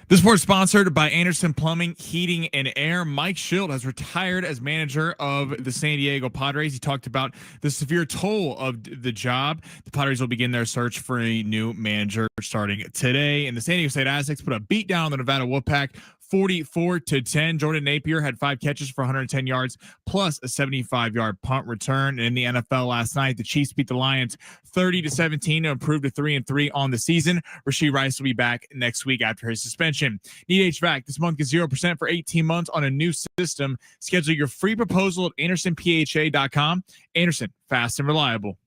This report is sponsored by Anderson Plumbing, Heating, and Air. Mike Shildt has retired as manager of the San Diego Padres. He talked about the severe toll of the job. The Padres will begin their search for a new manager starting today. And the San Diego State Aztecs put a beat down on the Nevada Wolfpack, 44-10. Jordan Napier had 5 catches for 110 yards plus a 75-yard punt return. And in the NFL last night, the Chiefs beat the Lions 30-17 to improve to 3-3 on the season. Rashee Rice will be back next week after his suspension. Need HVAC. This month is 0% for 18 months on a new system. Schedule your free proposal at AndersonPHA.com. Anderson, fast and reliable.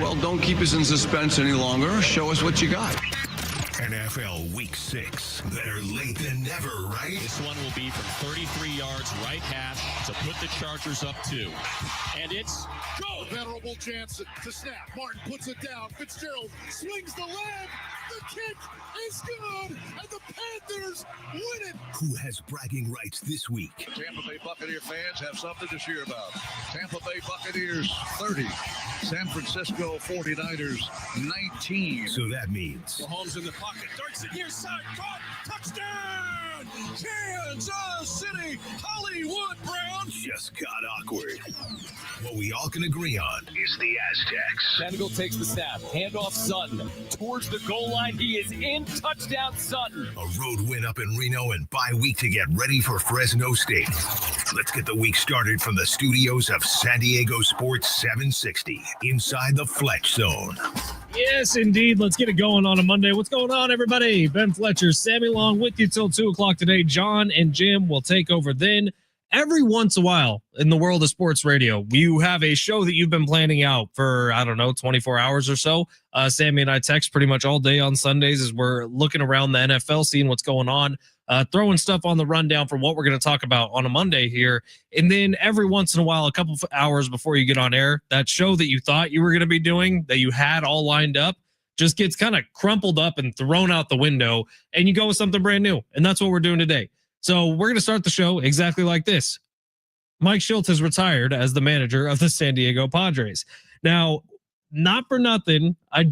Well, don't keep us in suspense any longer. Show us what you got. NFL Week 6. Better late than never, right? This one will be from 33 yards right hash to put the Chargers up 2. And it's go! Venerable Jansen to snap. Martin puts it down. Fitzgerald swings the leg. The kick is good. And the Panthers win it. Who has bragging rights this week? Tampa Bay Buccaneer fans have something to cheer about. Tampa Bay Buccaneers 30. San Francisco 49ers 19. So that means Mahomes in the pocket, darts it near side, caught, touchdown! Kansas City, Hollywood Browns. Just got awkward. What we all can agree on is the Aztecs. Bengal takes the snap, handoff Sutton towards the goal line. He is in, touchdown Sutton. A road win up in Reno and bye week to get ready for Fresno State. Let's get the week started from the studios of San Diego Sports 760 inside the Fletch Zone. Yes, indeed. Let's get it going on a Monday. What's going on, everybody? Ben Fletcher, Sammy Long with you till 2 o'clock today. John and Jim will take over then. Every once in a while in the world of sports radio, you have a show that you've been planning out for, 24 hours or so. Sammy and I text pretty much all day on Sundays as we're looking around the NFL, seeing what's going on, throwing stuff on the rundown for what we're going to talk about on a Monday here. And then every once in a while, a couple of hours before you get on air, that show that you thought you were going to be doing, that you had all lined up, just gets kind of crumpled up and thrown out the window, and you go with something brand new. And that's what we're doing today. So we're going to start the show exactly like this. Mike Shildt has retired as the manager of the San Diego Padres. Now, not for nothing, I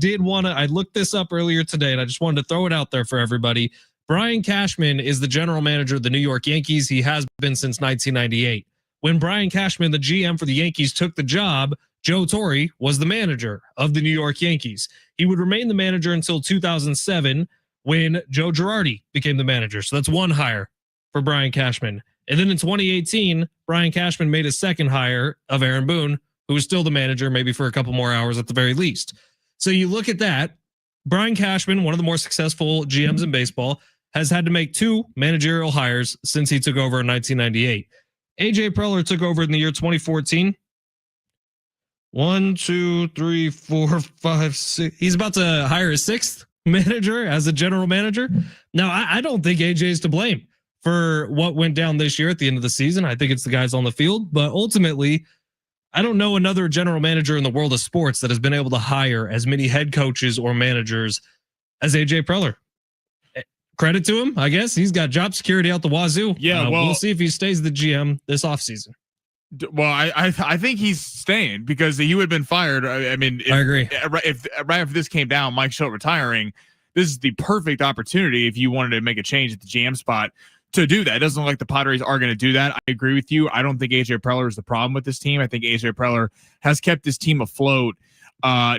looked this up earlier today, and I just wanted to throw it out there for everybody. Brian Cashman is the general manager of the New York Yankees. He has been since 1998. When Brian Cashman, the GM for the Yankees, took the job, Joe Torre was the manager of the New York Yankees. He would remain the manager until 2007 when Joe Girardi became the manager. So that's one hire for Brian Cashman. And then in 2018, Brian Cashman made a second hire of Aaron Boone, who was still the manager, maybe for a couple more hours at the very least. So you look at that, Brian Cashman, one of the more successful GMs in baseball, has had to make 2 managerial hires since he took over in 1998. AJ Preller took over in the year 2014. 1, 2, 3, 4, 5, 6. He's about to hire his 6th manager as a general manager. Now, I don't think AJ is to blame for what went down this year at the end of the season. I think it's the guys on the field, but ultimately, I don't know another general manager in the world of sports that has been able to hire as many head coaches or managers as AJ Preller. Credit to him, I guess. He's got job security out the wazoo. Yeah, we'll see if he stays the GM this offseason. Well, I think he's staying because he would have been fired. I mean, I agree. If right after this came down, Mike Shildt retiring, this is the perfect opportunity if you wanted to make a change at the GM spot to do that. It doesn't look like the Padres are going to do that. I agree with you. I don't think AJ Preller is the problem with this team. I think AJ Preller has kept this team afloat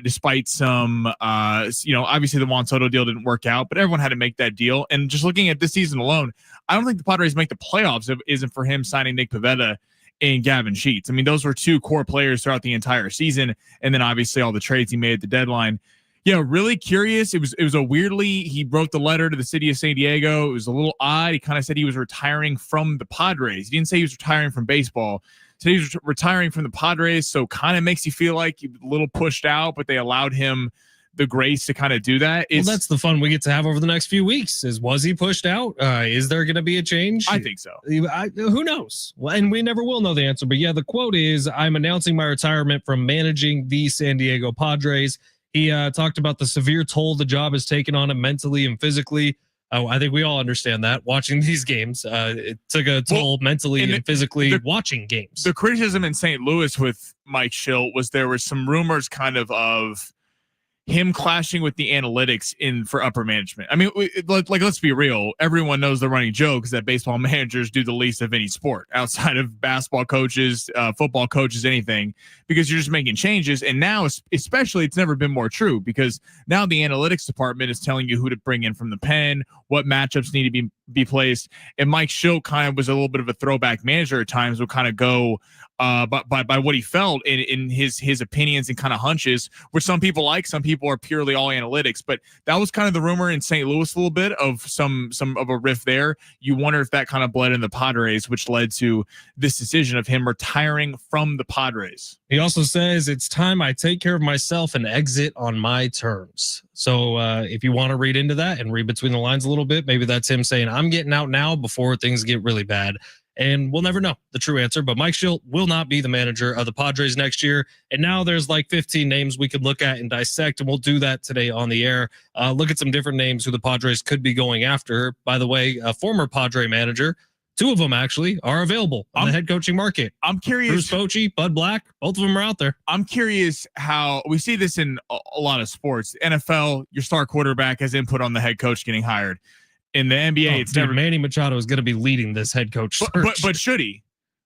despite some, obviously the Juan Soto deal didn't work out, but everyone had to make that deal. And just looking at this season alone, I don't think the Padres make the playoffs if it isn't for him signing Nick Pivetta and Gavin Sheets. I mean, those were 2 core players throughout the entire season. And then obviously all the trades he made at the deadline. Yeah, really curious. It was he wrote the letter to the city of San Diego. It was a little odd. He kind of said he was retiring from the Padres. He didn't say he was retiring from baseball. So he was retiring from the Padres. So kind of makes you feel like a little pushed out, but they allowed him the grace to kind of do that. Well, that's the fun we get to have over the next few weeks. Was he pushed out? Is there going to be a change? I think so. Who knows? Well, and we never will know the answer. But yeah, the quote is, "I'm announcing my retirement from managing the San Diego Padres." He talked about the severe toll the job has taken on him mentally and physically. Oh, I think we all understand that. Watching these games, it took a toll mentally and physically watching games. The criticism in St. Louis with Mike Shildt was there was some rumors kind of him clashing with the analytics for upper management. I mean, let's be real. Everyone knows the running joke is that baseball managers do the least of any sport outside of basketball coaches, football coaches, anything, because you're just making changes. And now, especially, it's never been more true because now the analytics department is telling you who to bring in from the pen, what matchups need to be placed. And Mike Shildt kind of was a little bit of a throwback manager at times, would kind of go by what he felt in his opinions and kind of hunches, which some people like, some people are purely all analytics. But that was kind of the rumor in St. Louis a little bit of some of a rift there. You wonder if that kind of bled in the Padres, which led to this decision of him retiring from the Padres. He also says it's time I take care of myself and exit on my terms. So if you want to read into that and read between the lines a little bit, maybe that's him saying I'm getting out now before things get really bad. And we'll never know the true answer, but Mike Shildt will not be the manager of the Padres next year. And now there's like 15 names we could look at and dissect, and we'll do that today on the air. Look at some different names who the Padres could be going after. By the way, a former Padre manager, two of them actually are available on the head coaching market. I'm curious. Bruce Bochy, Bud Black, both of them are out there. I'm curious how we see this in a lot of sports. NFL, your star quarterback has input on the head coach getting hired. In the NBA, it's never. Manny Machado is going to be leading this head coach search. But should he?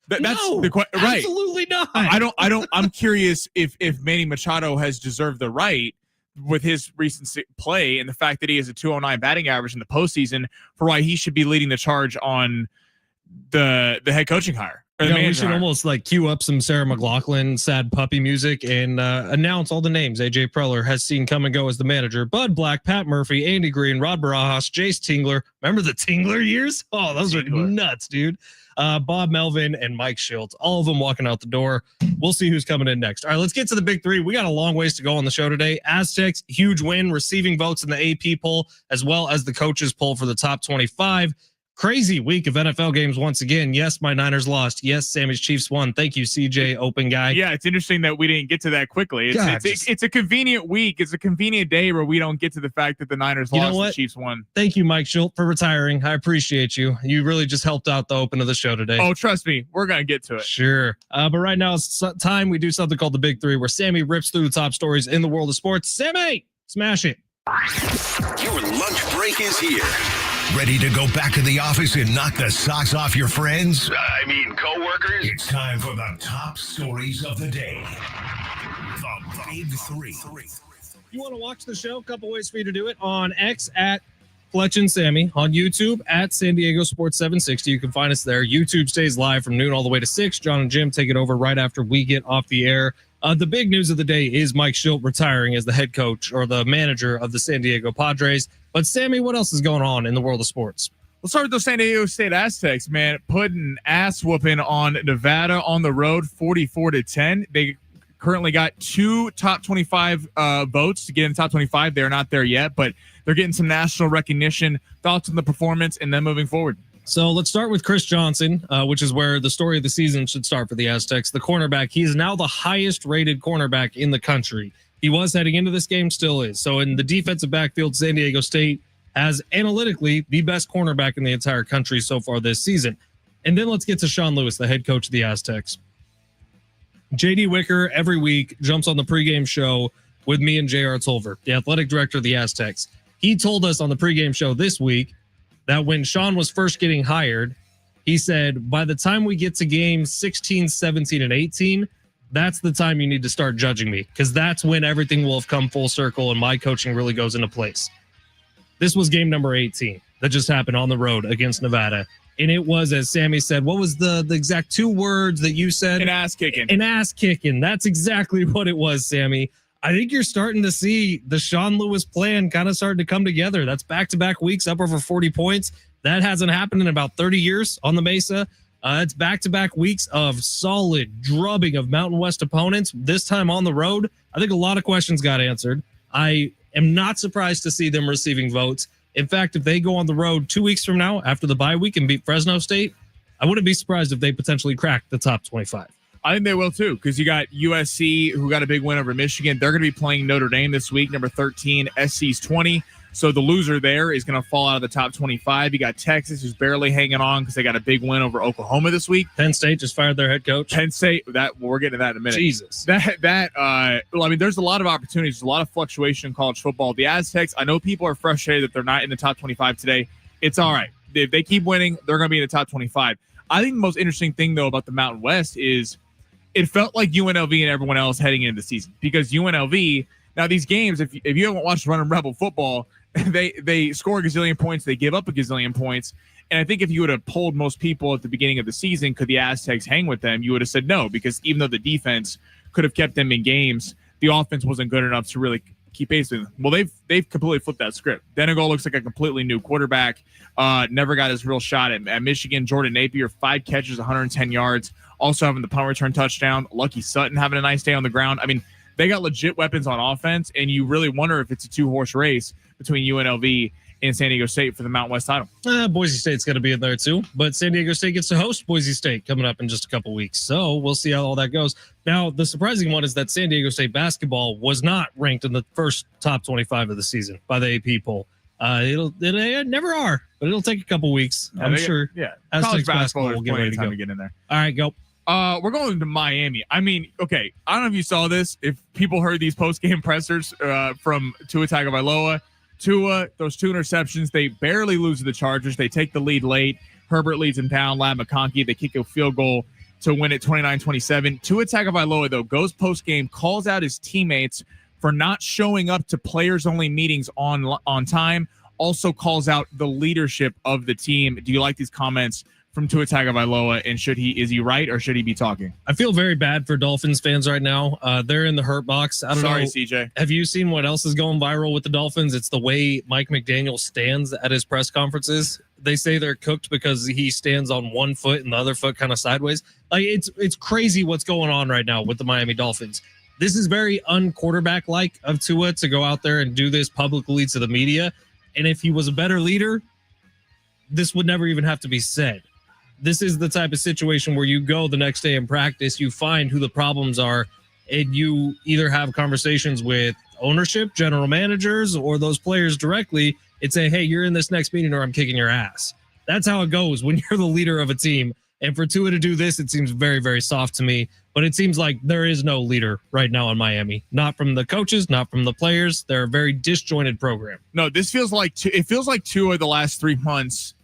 That's no, the question. Right? Absolutely not. I'm curious if Manny Machado has deserved the right with his recent play and the fact that he has a 209 batting average in the postseason for why he should be leading the charge on the head coaching hire. We should almost like cue up some Sarah McLachlan sad puppy music and announce all the names AJ Preller has seen come and go as the manager. Bud Black, Pat Murphy, Andy Green, Rod Barajas, Jace Tingler. Remember the Tingler years? Oh, those are nuts, dude. Bob Melvin and Mike Shildt, all of them walking out the door. We'll see who's coming in next. All right, let's get to the big three. We got a long ways to go on the show today. Aztecs, huge win, receiving votes in the AP poll, as well as the coaches poll for the top 25. Crazy week of NFL games once again. Yes, my Niners lost. Yes, Sammy's Chiefs won. Thank you, CJ, open guy. Yeah, it's interesting that we didn't get to that quickly. It's a convenient week. It's a convenient day where we don't get to the fact that the Niners lost and the Chiefs won. Thank you, Mike Shildt, for retiring. I appreciate you. You really just helped out the open of the show today. Oh, trust me. We're going to get to it. Sure. But right now it's time we do something called the Big Three, where Sammy rips through the top stories in the world of sports. Sammy, smash it. Your lunch break is here. Ready to go back to the office and knock the socks off your friends? I mean, coworkers? It's time for the top stories of the day. The Big Three. You want to watch the show? A couple ways for you to do it. On X at Fletch and Sammy. On YouTube at San Diego Sports 760. You can find us there. YouTube stays live from noon all the way to 6. John and Jim take it over right after we get off the air. The big news of the day is Mike Shildt retiring as the head coach or the manager of the San Diego Padres. But Sammy, what else is going on in the world of sports? Let's start with those San Diego State Aztecs, man. Putting an ass whooping on Nevada on the road, 44-10. They currently got 2 top 25 votes to get in the top 25. They're not there yet, but they're getting some national recognition. Thoughts on the performance and then moving forward? So let's start with Chris Johnson, which is where the story of the season should start for the Aztecs. The cornerback, he is now the highest rated cornerback in the country. He was heading into this game, still is. So in the defensive backfield, San Diego State has analytically the best cornerback in the entire country so far this season. And then let's get to Sean Lewis, the head coach of the Aztecs. JD Wicker every week jumps on the pregame show with me and JR Tolver, the athletic director of the Aztecs. He told us on the pregame show this week that when Sean was first getting hired, he said, by the time we get to games 16, 17, and 18, that's the time you need to start judging me, because that's when everything will have come full circle and my coaching really goes into place. This was game number 18 that just happened on the road against Nevada. And it was, as Sammy said, what was the exact 2 words that you said? An ass kicking. An ass kicking. That's exactly what it was, Sammy. I think you're starting to see the Sean Lewis plan kind of starting to come together. That's back-to-back weeks up over 40 points. That hasn't happened in about 30 years on the Mesa. It's back-to-back weeks of solid drubbing of Mountain West opponents, this time on the road. I think a lot of questions got answered. I am not surprised to see them receiving votes. In fact, if they go on the road 2 weeks from now after the bye week and beat Fresno State, I wouldn't be surprised if they potentially crack the top 25. I think they will too, because you got USC, who got a big win over Michigan. They're going to be playing Notre Dame this week, number 13, SC's 20. So the loser there is going to fall out of the top 25. You got Texas, who's barely hanging on because they got a big win over Oklahoma this week. Penn State just fired their head coach. Penn State, we're getting to that in a minute. Jesus. Well, I mean, there's a lot of opportunities, there's a lot of fluctuation in college football. The Aztecs, I know people are frustrated that they're not in the top 25 today. It's all right. If they keep winning, they're going to be in the top 25. I think the most interesting thing, though, about the Mountain West is it felt like UNLV and everyone else heading into the season, because UNLV, now these games, if you haven't watched Running Rebel football, they score a gazillion points, they give up a gazillion points. And I think if you would have polled most people at the beginning of the season, could the Aztecs hang with them, you would have said no, because even though the defense could have kept them in games, the offense wasn't good enough to really keep pace with them. Well, they've completely flipped that script. Denegal looks like a completely new quarterback. Never got his real shot at Michigan. Jordan Napier, 5 catches, 110 yards. Also having the punt return touchdown. Lucky Sutton having a nice day on the ground. I mean, they got legit weapons on offense, and you really wonder if it's a 2-horse race between UNLV and San Diego State for the Mountain West title. Boise State's going to be in there too, but San Diego State gets to host Boise State coming up in just a couple weeks. So we'll see how all that goes. Now, the surprising one is that San Diego State basketball was not ranked in the first top 25 of the season by the AP poll. They never are, but it'll take a couple weeks. I'm sure. Yeah. Aztecs College basketball will get ready to go. to get in there. All right, go. We're going to Miami. I mean, okay, I don't know if you saw this. If people heard these post-game pressers from Tua Tagovailoa, those 2 interceptions, they barely lose to the Chargers. They take the lead late. Herbert leads them down. Ladd McConkey, they kick a field goal to win it 29-27. Tua Tagovailoa, though, goes post-game, calls out his teammates for not showing up to players-only meetings on time, also calls out the leadership of the team. Do you like these comments from Tua Tagovailoa, and is he right or should he be talking? I feel very bad for Dolphins fans right now. They're in the hurt box. I don't know. Sorry, CJ. Have you seen what else is going viral with the Dolphins? It's the way Mike McDaniel stands at his press conferences. They say they're cooked because he stands on one foot and the other foot kind of sideways. Like it's crazy what's going on right now with the Miami Dolphins. This is very unquarterback-like of Tua to go out there and do this publicly to the media. And if he was a better leader, this would never even have to be said. This is the type of situation where you go the next day in practice, you find who the problems are, and you either have conversations with ownership, general managers, or those players directly and say, hey, you're in this next meeting or I'm kicking your ass. That's how it goes when you're the leader of a team. And for Tua to do this, it seems very, very soft to me. But it seems like there is no leader right now in Miami. Not from the coaches, not from the players. They're a very disjointed program. No, this feels like Tua the last 3 months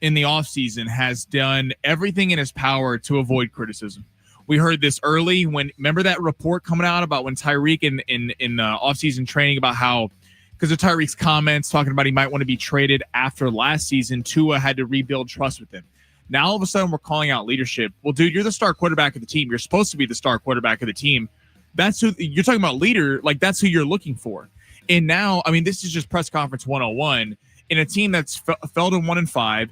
in the offseason has done everything in his power to avoid criticism. We heard this early remember that report coming out about when Tyreek in offseason training about how, because of Tyreek's comments talking about he might want to be traded after last season, Tua had to rebuild trust with him. Now all of a sudden we're calling out leadership. Well, dude, you're the star quarterback of the team. You're supposed to be the star quarterback of the team. That's who you're talking about, leader. Like, that's who you're looking for. And now, I mean, this is just press conference 101 in a team that's fell to 1-5.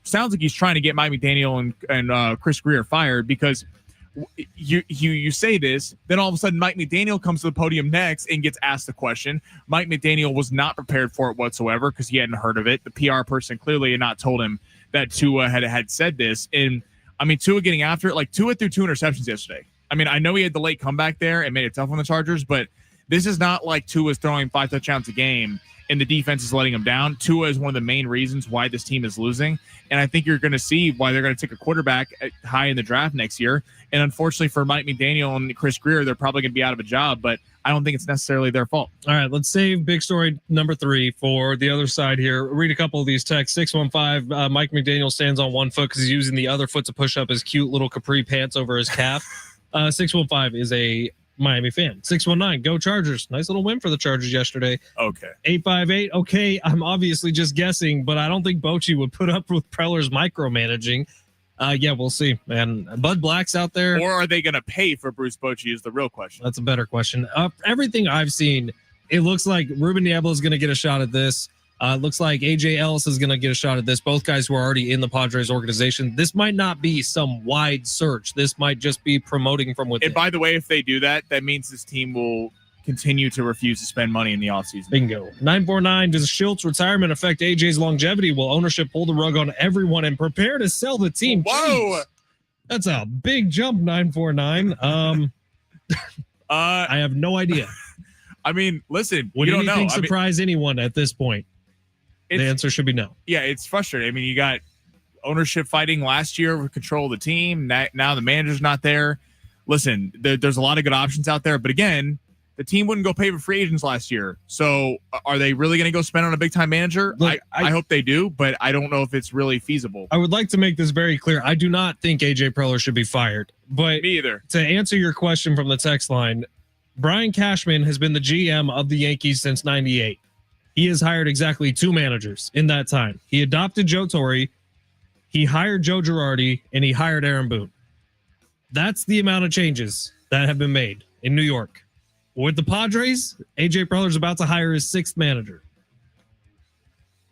Sounds like he's trying to get Mike McDaniel and Chris Greer fired, because you say this, then all of a sudden Mike McDaniel comes to the podium next and gets asked the question. Mike McDaniel was not prepared for it whatsoever because he hadn't heard of it. The PR person clearly had not told him that Tua had said this. And I mean, Tua getting after it, like Tua threw 2 interceptions yesterday. I mean, I know he had the late comeback there and made it tough on the Chargers, but this is not like Tua's throwing 5 touchdowns a game and the defense is letting him down. Tua is one of the main reasons why this team is losing. And I think you're going to see why they're going to take a quarterback high in the draft next year. And unfortunately for Mike McDaniel and Chris Greer, they're probably going to be out of a job, but I don't think it's necessarily their fault. All right, let's save big story number 3 for the other side here. Read a couple of these texts. 615, Mike McDaniel stands on one foot because he's using the other foot to push up his cute little capri pants over his calf. 615 is a Miami fan. 619, go Chargers. Nice little win for the Chargers yesterday. Okay. 858, okay, I'm obviously just guessing, but I don't think Bochy would put up with Preller's micromanaging. Yeah, we'll see, man. Bud Black's out there. Or are they going to pay for Bruce Bochy is the real question. That's a better question. Everything I've seen, it looks like Ruben Diablo is going to get a shot at this. It looks like AJ Ellis is going to get a shot at this. Both guys who are already in the Padres organization. This might not be some wide search. This might just be promoting from within. And by the way, if they do that, that means this team will continue to refuse to spend money in the offseason. Bingo. 949, does Shildt's retirement affect AJ's longevity? Will ownership pull the rug on everyone and prepare to sell the team? Whoa! Jeez. That's a big jump, 949. I have no idea. I mean, listen, Would you don't know. anything surprise anyone at this point? The answer should be no. Yeah, it's frustrating. I mean, you got ownership fighting last year with control of the team. Now the manager's not there. Listen, there's a lot of good options out there. But again, the team wouldn't go pay for free agents last year. So are they really going to go spend on a big-time manager? Look, I hope they do, but I don't know if it's really feasible. I would like to make this very clear. I do not think A.J. Preller should be fired. But Me either. To answer your question from the text line, Brian Cashman has been the GM of the Yankees since 98. He has hired exactly 2 managers in that time. He adopted Joe Torre, he hired Joe Girardi, and he hired Aaron Boone. That's the amount of changes that have been made in New York. With the Padres, A.J. Preller's about to hire his 6th manager.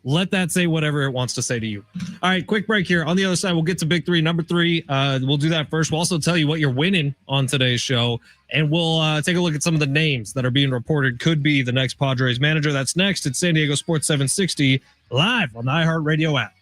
Let that say whatever it wants to say to you. All right, quick break here. On the other side, we'll get to Big 3. Number 3, we'll do that first. We'll also tell you what you're winning on today's show, and we'll take a look at some of the names that are being reported could be the next Padres manager. That's next at San Diego Sports 760, live on the iHeartRadio app.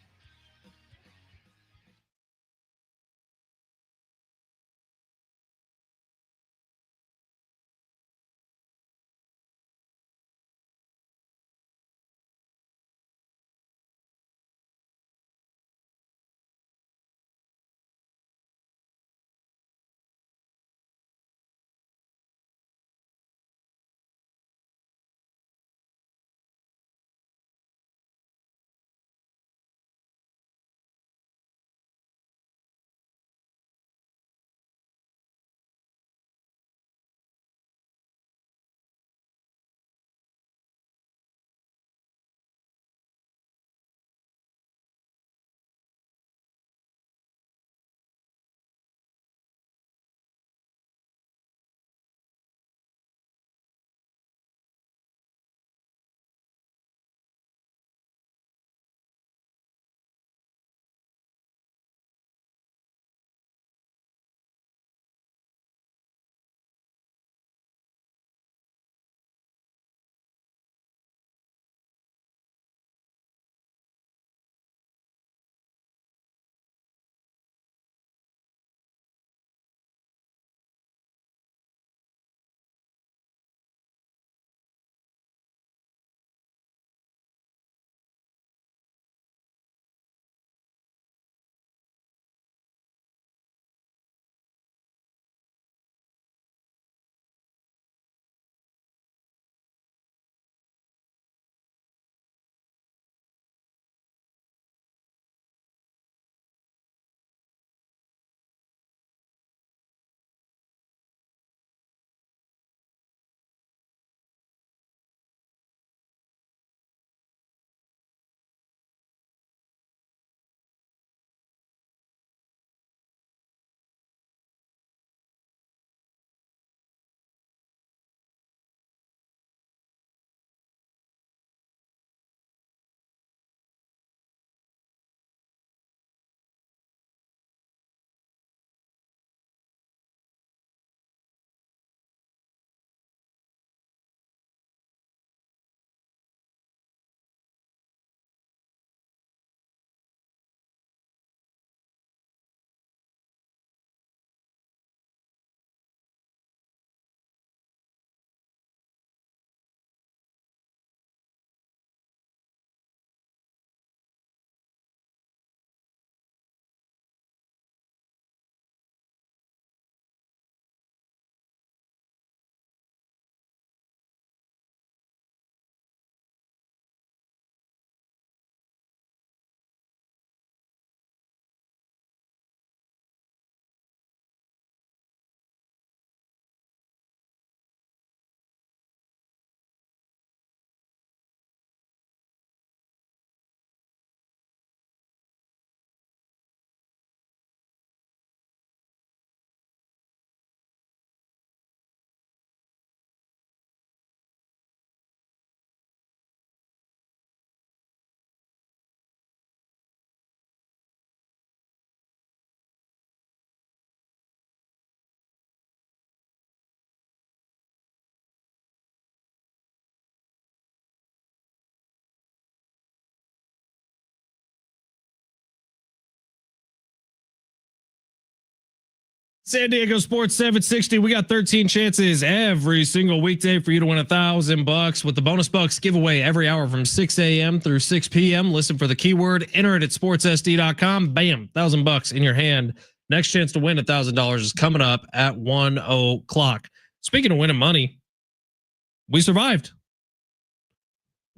San Diego Sports 760. We got 13 chances every single weekday for you to win $1,000 with the bonus bucks giveaway every hour from 6 a.m. through 6 p.m. Listen for the keyword, enter it at sportssd.com. Bam, $1,000 in your hand. Next chance to win $1,000 is coming up at 1 o'clock. Speaking of winning money, we survived.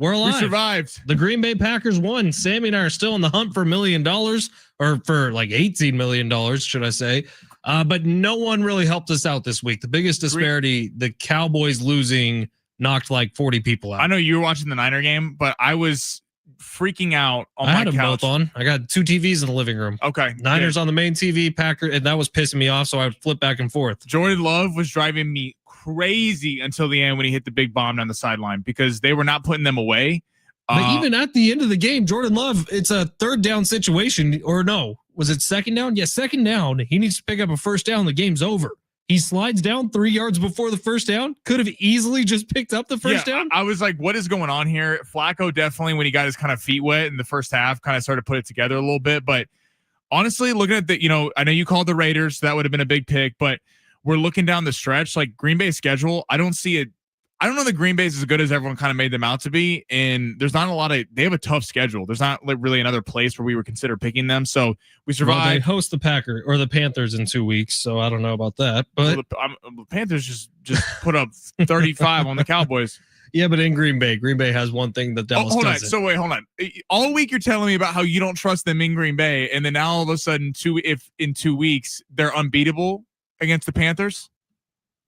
We're alive. We survived. The Green Bay Packers won. Sammy and I are still in the hunt for $1 million, or for like $18 million, should I say. But no one really helped us out this week. The biggest disparity, the Cowboys losing knocked like 40 people out. I know you were watching the Niner game, but I was freaking out on my couch. I had them both on. I got 2 TVs in the living room. Okay. Niners on the main TV, Packers, and that was pissing me off, so I would flip back and forth. Jordan Love was driving me crazy until the end when he hit the big bomb down the sideline because they were not putting them away. But even at the end of the game, Jordan Love, it's a 3rd down situation, or no, was it 2nd down? Yeah, 2nd down. He needs to pick up a 1st down. The game's over. He slides down 3 yards before the 1st down. Could have easily just picked up the 1st down. I was like, what is going on here? Flacco definitely, when he got his kind of feet wet in the first half, kind of started to put it together a little bit. But honestly, looking at the, I know you called the Raiders, so that would have been a big pick, but we're looking down the stretch, like Green Bay's schedule. I don't see it. I don't know that Green Bay's as good as everyone kind of made them out to be. And there's not a lot of, they have a tough schedule. There's not like really another place where we would consider picking them. So we survived. Well, they host the Packers or the Panthers in 2 weeks. So I don't know about that, but the Panthers just put up 35 on the Cowboys. Yeah, but in Green Bay has one thing that Dallas doesn't. Hold on. All week you're telling me about how you don't trust them in Green Bay. And then now all of a sudden, if in 2 weeks they're unbeatable against the Panthers.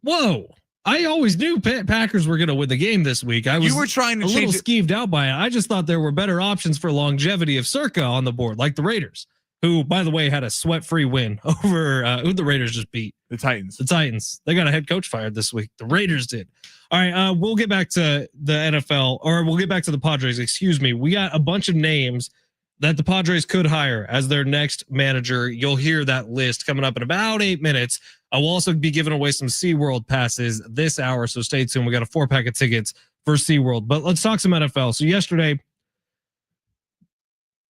Whoa. I always knew Packers were going to win the game this week. You were trying to a little skeeved out by it. I just thought there were better options for longevity of Circa on the board, like the Raiders, who, by the way, had a sweat-free win over who the Raiders just beat. The Titans. They got a head coach fired this week. The Raiders did. All right, we'll get back to the NFL, or we'll get back to the Padres. Excuse me. We got a bunch of names that the Padres could hire as their next manager. You'll hear that list coming up in about 8 minutes. I will also be giving away some SeaWorld passes this hour, so stay tuned. We got a 4-pack of tickets for SeaWorld. But let's talk some NFL. So yesterday,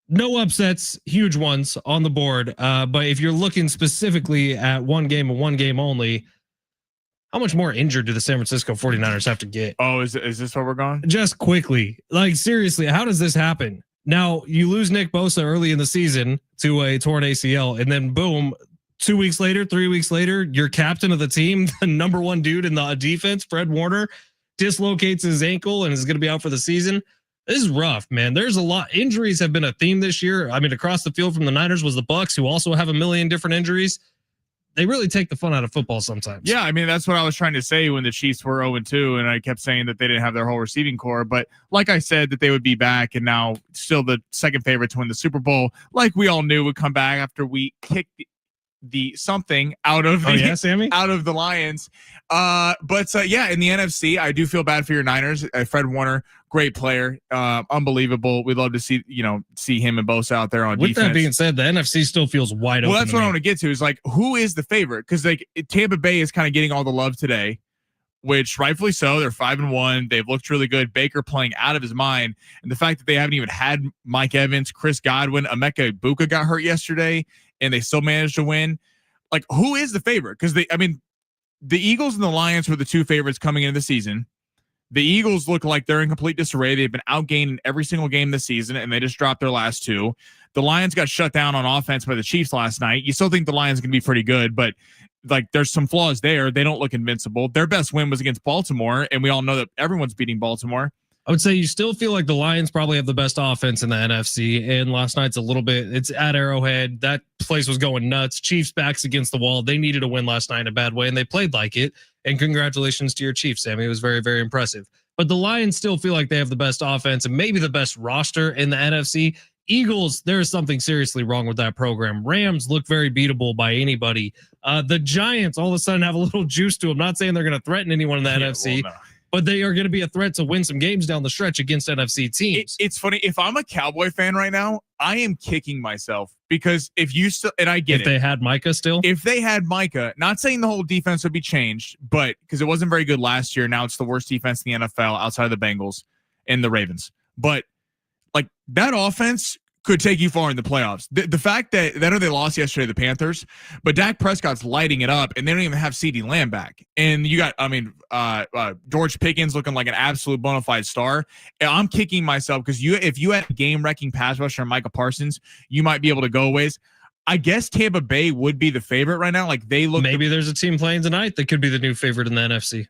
no upsets, huge ones on the board. But if you're looking specifically at one game and one game only, how much more injured do the San Francisco 49ers have to get? Oh, is this where we're going? Just quickly. Like, seriously, how does this happen? Now, you lose Nick Bosa early in the season to a torn ACL, and then boom, 2 weeks later, 3 weeks later, your captain of the team, the number one dude in the defense, Fred Warner, dislocates his ankle and is going to be out for the season. This is rough, man. There's a lot. Injuries have been a theme this year. I mean, across the field from the Niners was the Bucs, who also have a million different injuries. They really take the fun out of football sometimes. Yeah, I mean, that's what I was trying to say when the Chiefs were 0-2, and I kept saying that they didn't have their whole receiving core. But like I said, that they would be back, and now still the second favorite to win the Super Bowl, like we all knew would come back after we kicked the something out of out of the Lions. But in the NFC, I do feel bad for your Niners. Fred Warner, great player, unbelievable. We'd love to see him and Bosa out there on defense. With that being said, the NFC still feels wide open. Well, that's what I want to get to is like, who is the favorite? Because like Tampa Bay is kind of getting all the love today, which rightfully so. They're 5-1. They've looked really good. Baker playing out of his mind, and the fact that they haven't even had Mike Evans, Chris Godwin, Emeka Ibuka got hurt yesterday, and they still managed to win. Like, who is the favorite? Because the Eagles and the Lions were the two favorites coming into the season. The Eagles look like they're in complete disarray. They've been outgained in every single game this season, and they just dropped their last two. The Lions got shut down on offense by the Chiefs last night. You still think the Lions can be pretty good, but like there's some flaws there. They don't look invincible. Their best win was against Baltimore, and we all know that everyone's beating Baltimore. I would say you still feel like the Lions probably have the best offense in the NFC. And last night's it's at Arrowhead. That place was going nuts. Chiefs backs against the wall. They needed a win last night in a bad way, and they played like it. And congratulations to your Chiefs, Sammy. It was very, very impressive. But the Lions still feel like they have the best offense and maybe the best roster in the NFC. Eagles, there is something seriously wrong with that program. Rams look very beatable by anybody. The Giants all of a sudden have a little juice to them. Not saying they're going to threaten anyone in the NFC. Well, no. But they are going to be a threat to win some games down the stretch against NFC teams. It's funny. If I'm a Cowboy fan right now, I am kicking myself because if you still, and I get if they had Micah still, if they had Micah, not saying the whole defense would be changed, but because it wasn't very good last year. Now it's the worst defense in the NFL outside of the Bengals and the Ravens. But like that offense could take you far in the playoffs. The fact that I know they lost yesterday to the Panthers, but Dak Prescott's lighting it up, and they don't even have CeeDee Lamb back. And you got, George Pickens looking like an absolute bona fide star. And I'm kicking myself because if you had a game-wrecking pass rusher, Micah Parsons, you might be able to go ways. I guess Tampa Bay would be the favorite right now. Like they look. Maybe there's a team playing tonight that could be the new favorite in the NFC.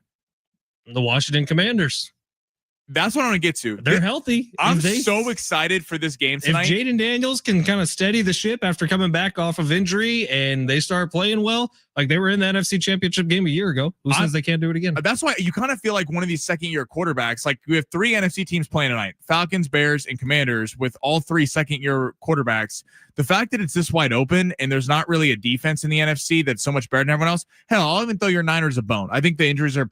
The Washington Commanders. That's what I want to get to. They're healthy. I'm so excited for this game tonight. If Jaden Daniels can kind of steady the ship after coming back off of injury and they start playing well, like they were in the NFC Championship game a year ago, who says they can't do it again? That's why you kind of feel like one of these second-year quarterbacks. Like we have 3 NFC teams playing tonight: Falcons, Bears, and Commanders, with all 3 second-year quarterbacks. The fact that it's this wide open and there's not really a defense in the NFC that's so much better than everyone else. Hell, I'll even throw your Niners a bone. I think the injuries are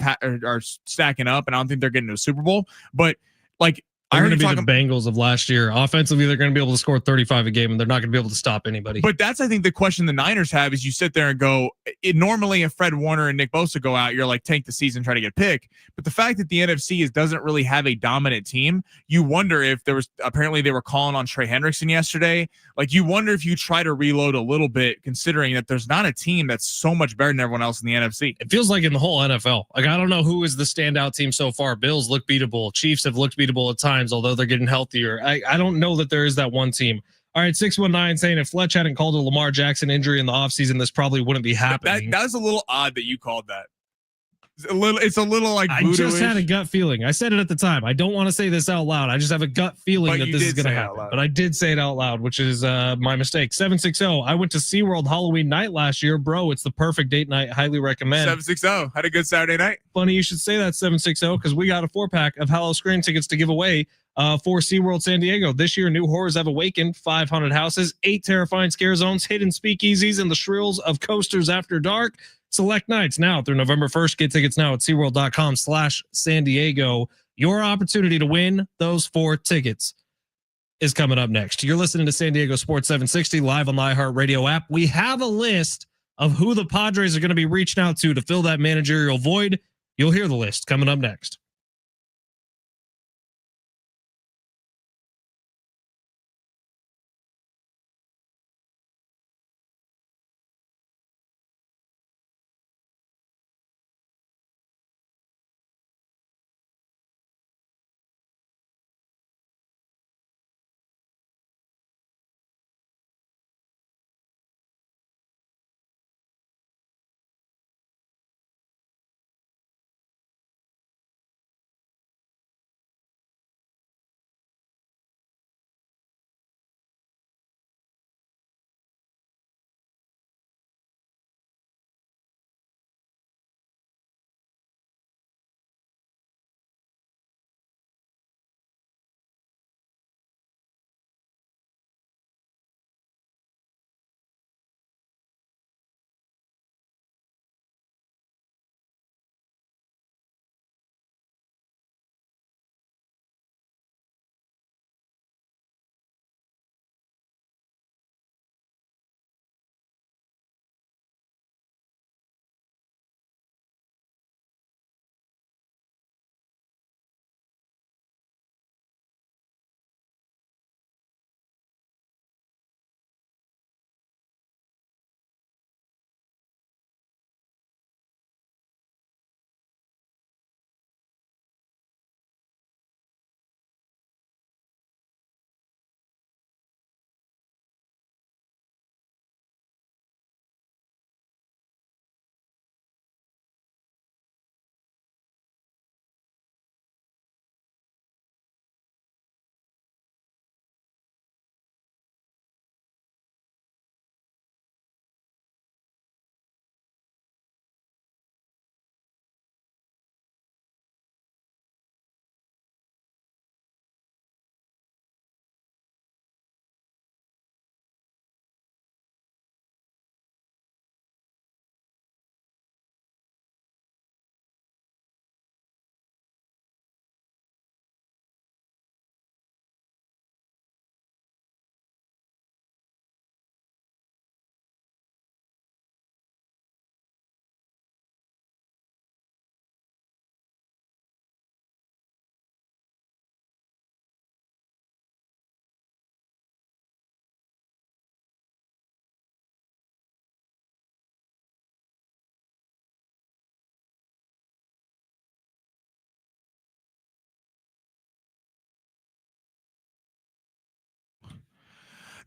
stacking up, and I don't think they're getting to a Super Bowl. But like, They're going to be the Bengals of last year. Offensively, they're going to be able to score 35 a game, and they're not going to be able to stop anybody. But that's, I think, the question the Niners have is you sit there and go, normally if Fred Warner and Nick Bosa go out, you're like, tank the season, try to get picked. But the fact that the NFC doesn't really have a dominant team, you wonder if apparently they were calling on Trey Hendrickson yesterday. Like, you wonder if you try to reload a little bit, considering that there's not a team that's so much better than everyone else in the NFC. It feels like in the whole NFL. Like, I don't know who is the standout team so far. Bills look beatable. Chiefs have looked beatable at times, although they're getting healthier. I don't know that there is that one team. All right, 619 saying if Fletch hadn't called a Lamar Jackson injury in the offseason, this probably wouldn't be happening. That was a little odd that you called that. It's a little like I just had a gut feeling. I said it at the time. I don't want to say this out loud. I just have a gut feeling that this is going to happen. But I did say it out loud, which is my mistake. 760. I went to SeaWorld Halloween night last year. Bro, it's the perfect date night. Highly recommend. 760. Had a good Saturday night. Funny you should say that, 760, because we got a 4-pack of Hallow Screen tickets to give away for SeaWorld San Diego. This year, new horrors have awakened. 5 haunted houses, 8 terrifying scare zones, hidden speakeasies, and the shrills of coasters after dark. Select nights now through November 1st. Get tickets now at SeaWorld.com/San Diego. Your opportunity to win those 4 tickets is coming up next. You're listening to San Diego Sports 760 live on the iHeartRadio app. We have a list of who the Padres are going to be reaching out to fill that managerial void. You'll hear the list coming up next.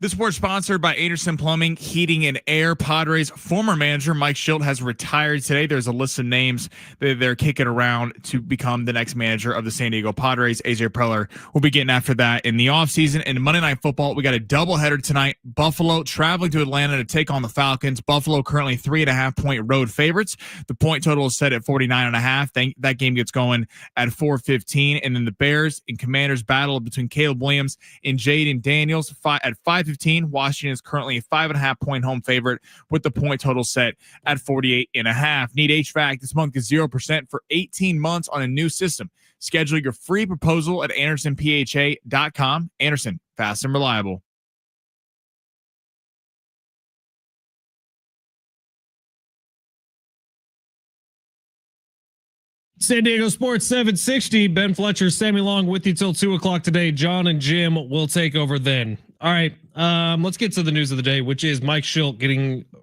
This sports sponsored by Anderson Plumbing, Heating and Air. Padres former manager Mike Shildt has retired today. There's a list of names that they're kicking around to become the next manager of the San Diego Padres. AJ Preller will be getting after that in the offseason. And Monday Night Football, we got a doubleheader tonight. Buffalo traveling to Atlanta to take on the Falcons. Buffalo currently 3.5-point road favorites. The point total is set at 49.5. That game gets going at 4:15. And then the Bears and Commanders battle between Caleb Williams and Jaden Daniels at 5:15. Washington is currently a 5.5-point home favorite with the point total set at 48.5. Need HVAC this month is 0% for 18 months on a new system. Schedule your free proposal at AndersonPHA.com. Anderson, fast and reliable. San Diego Sports 760. Ben Fletcher, Sammy Long with you till 2 o'clock today. John and Jim will take over then. All right. Let's get to the news of the day, which is Mike Shildt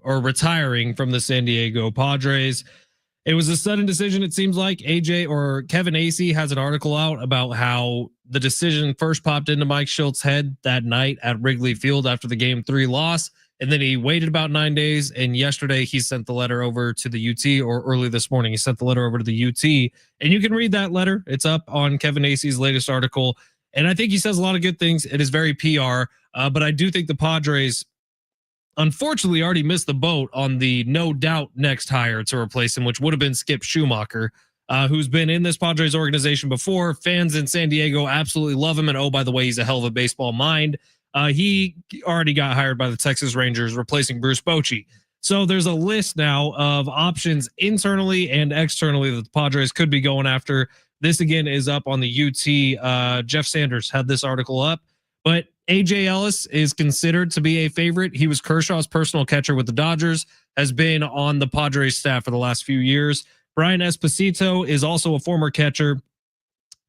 retiring from the San Diego Padres. It was a sudden decision. It seems like Kevin Acee has an article out about how the decision first popped into Mike Shildt's head that night at Wrigley Field after the Game 3 loss. And then he waited about 9 days. And yesterday he sent the letter over to the UT, or early this morning, he sent the letter over to the UT. And you can read that letter. It's up on Kevin Acee's latest article. And I think he says a lot of good things. It is very PR. But I do think the Padres unfortunately already missed the boat on the no doubt next hire to replace him, which would have been Skip Schumacher, who's been in this Padres organization before. Fans in San Diego absolutely love him. And oh, by the way, he's a hell of a baseball mind. He already got hired by the Texas Rangers, replacing Bruce Bochy. So there's a list now of options internally and externally that the Padres could be going after. This again is up on the UT. Jeff Sanders had this article up, but AJ Ellis is considered to be a favorite. He was Kershaw's personal catcher with the Dodgers, has been on the Padres staff for the last few years. Brian Esposito is also a former catcher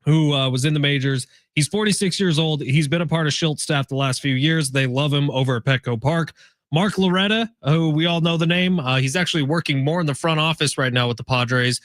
who was in the majors. He's 46 years old. He's been a part of Shildt's staff the last few years. They love him over at Petco Park. Mark Loretta, who we all know the name, he's actually working more in the front office right now with the Padres,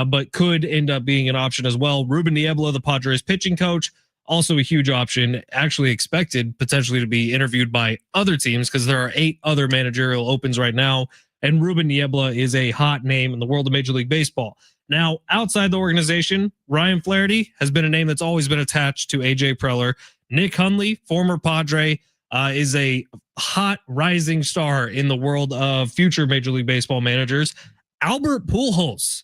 but could end up being an option as well. Ruben Niebla, the Padres pitching coach, also a huge option, actually expected potentially to be interviewed by other teams because there are 8 other managerial opens right now. And Ruben Niebla is a hot name in the world of Major League Baseball. Now, outside the organization, Ryan Flaherty has been a name that's always been attached to AJ Preller. Nick Hundley, former Padre, is a hot rising star in the world of future Major League Baseball managers. Albert Pujols.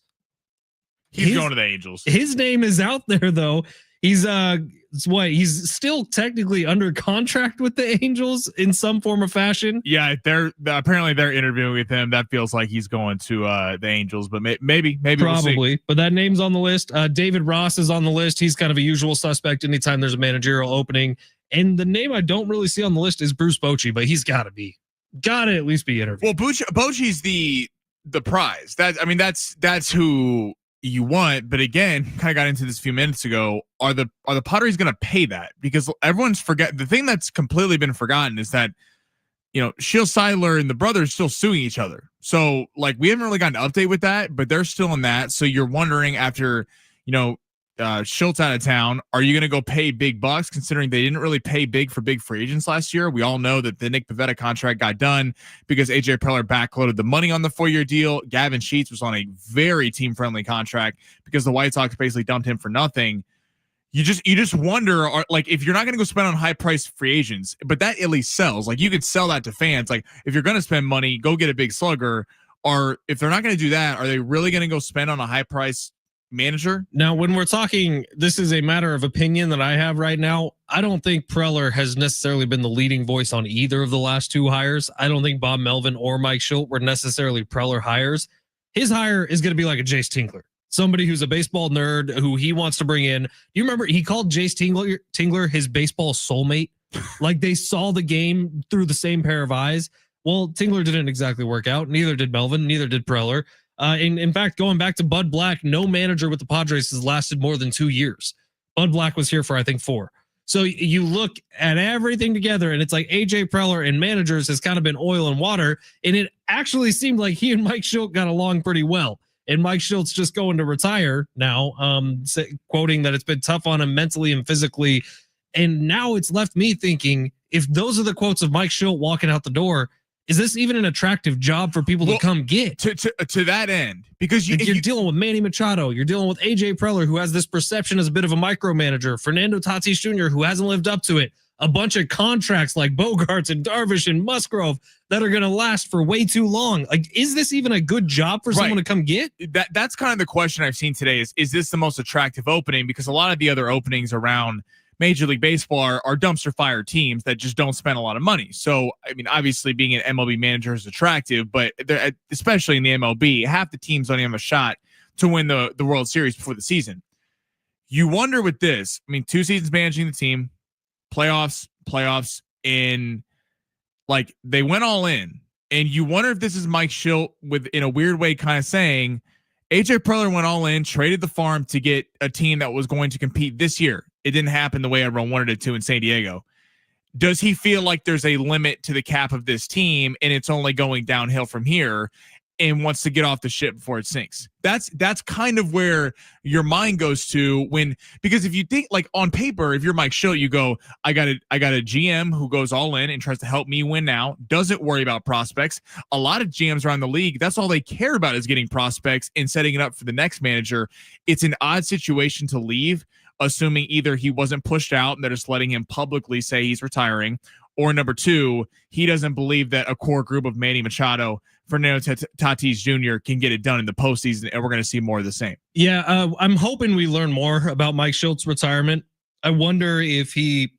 He's going to the Angels. His name is out there, though. He's he's still technically under contract with the Angels in some form or fashion. Yeah, apparently they're interviewing with him. That feels like he's going to the Angels, but maybe probably. We'll see. But that name's on the list. David Ross is on the list. He's kind of a usual suspect anytime there's a managerial opening. And the name I don't really see on the list is Bruce Bochy, but he's got to at least be interviewed. Well, Bochy's the prize. That's who you want. But again, kind of got into this a few minutes ago. Are the Padres going to pay that? Because everyone's the thing that's completely been forgotten is that, Shildt Seidler and the brothers still suing each other. So like, we haven't really gotten an update with that, but they're still in that. So you're wondering after, Shilt's out of town, are you going to go pay big bucks considering they didn't really pay big for big free agents last year? We all know that the Nick Pivetta contract got done because AJ Preller backloaded the money on the 4-year deal. Gavin Sheets was on a very team friendly contract because the White Sox basically dumped him for nothing. You just wonder, if you're not going to go spend on high priced free agents, but that at least sells. Like, you could sell that to fans. Like, if you're going to spend money, go get a big slugger. Or if they're not going to do that, are they really going to go spend on a high price manager? Now, when we're talking, this is a matter of opinion that I have right now. I don't think Preller has necessarily been the leading voice on either of the last 2 hires. I don't think Bob Melvin or Mike Shildt were necessarily Preller hires. His hire is going to be like a Jace Tingler, somebody who's a baseball nerd who he wants to bring in. You remember he called Jace Tingler his baseball soulmate? Like, they saw the game through the same pair of eyes. Well, Tingler didn't exactly work out. Neither did Melvin. Neither did Preller. In fact, going back to Bud Black, no manager with the Padres has lasted more than 2 years. Bud Black was here for, I think, 4. So you look at everything together and it's like AJ Preller and managers has kind of been oil and water. And it actually seemed like he and Mike Shildt got along pretty well. And Mike Shildt's just going to retire now, quoting that it's been tough on him mentally and physically. And now it's left me thinking, if those are the quotes of Mike Shildt walking out the door, is this even an attractive job for people to come get? To that end, because you're dealing with Manny Machado, you're dealing with AJ Preller, who has this perception as a bit of a micromanager, Fernando Tatis Jr., who hasn't lived up to it, a bunch of contracts like Bogarts and Darvish and Musgrove that are going to last for way too long. Like, is this even a good job for someone to come get? That's kind of the question I've seen today is this the most attractive opening? Because a lot of the other openings around Major League Baseball are dumpster fire teams that just don't spend a lot of money. So, I mean, obviously being an MLB manager is attractive, but especially in the MLB, half the teams don't even have a shot to win the World Series before the season. You wonder with this, I mean, 2 seasons managing the team, playoffs, in like they went all in, and you wonder if this is Mike Shildt with, in a weird way, kind of saying AJ Preller went all in, traded the farm to get a team that was going to compete this year. It didn't happen the way everyone wanted it to in San Diego. Does he feel like there's a limit to the cap of this team and it's only going downhill from here, and wants to get off the ship before it sinks? That's kind of where your mind goes to because if you think like on paper, if you're Mike Shildt, you go, I got a GM who goes all in and tries to help me win now, doesn't worry about prospects. A lot of GMs around the league, that's all they care about is getting prospects and setting it up for the next manager. It's an odd situation to leave, assuming either he wasn't pushed out and they're just letting him publicly say he's retiring, or number 2, he doesn't believe that a core group of Manny Machado, Fernando Tatis Jr. can get it done in the postseason, and we're going to see more of the same. Yeah, I'm hoping we learn more about Mike Shildt's retirement. I wonder if he,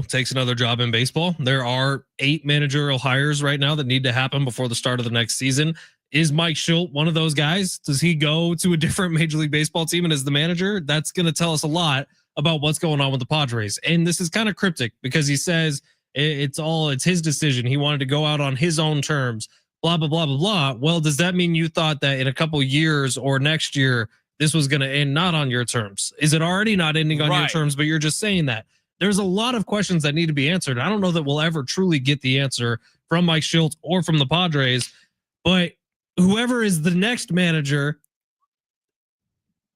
takes another job in baseball. There are 8 managerial hires right now that need to happen before the start of the next season. Is Mike Shildt one of those guys? Does he go to a different Major League Baseball team and is the manager? That's going to tell us a lot about what's going on with the Padres. And this is kind of cryptic because he says it's his decision. He wanted to go out on his own terms, blah, blah, blah, blah, blah. Well, does that mean you thought that in a couple years or next year, this was going to end not on your terms? Is it already not ending on your terms, but you're just saying that? There's a lot of questions that need to be answered. I don't know that we'll ever truly get the answer from Mike Shildt or from the Padres, but whoever is the next manager,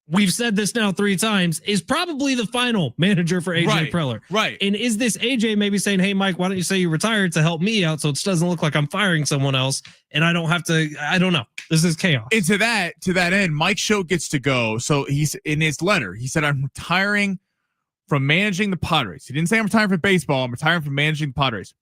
we've said this now 3 times, is probably the final manager for AJ Preller. Right. And is this AJ maybe saying, hey, Mike, why don't you say you retired to help me out so it doesn't look like I'm firing someone else and I don't have to, I don't know. This is chaos. And to that end, Mike Shildt gets to go. So he's in his letter, he said, I'm retiring from managing the Padres. He didn't say I'm retiring from baseball. I'm retiring from managing the Padres.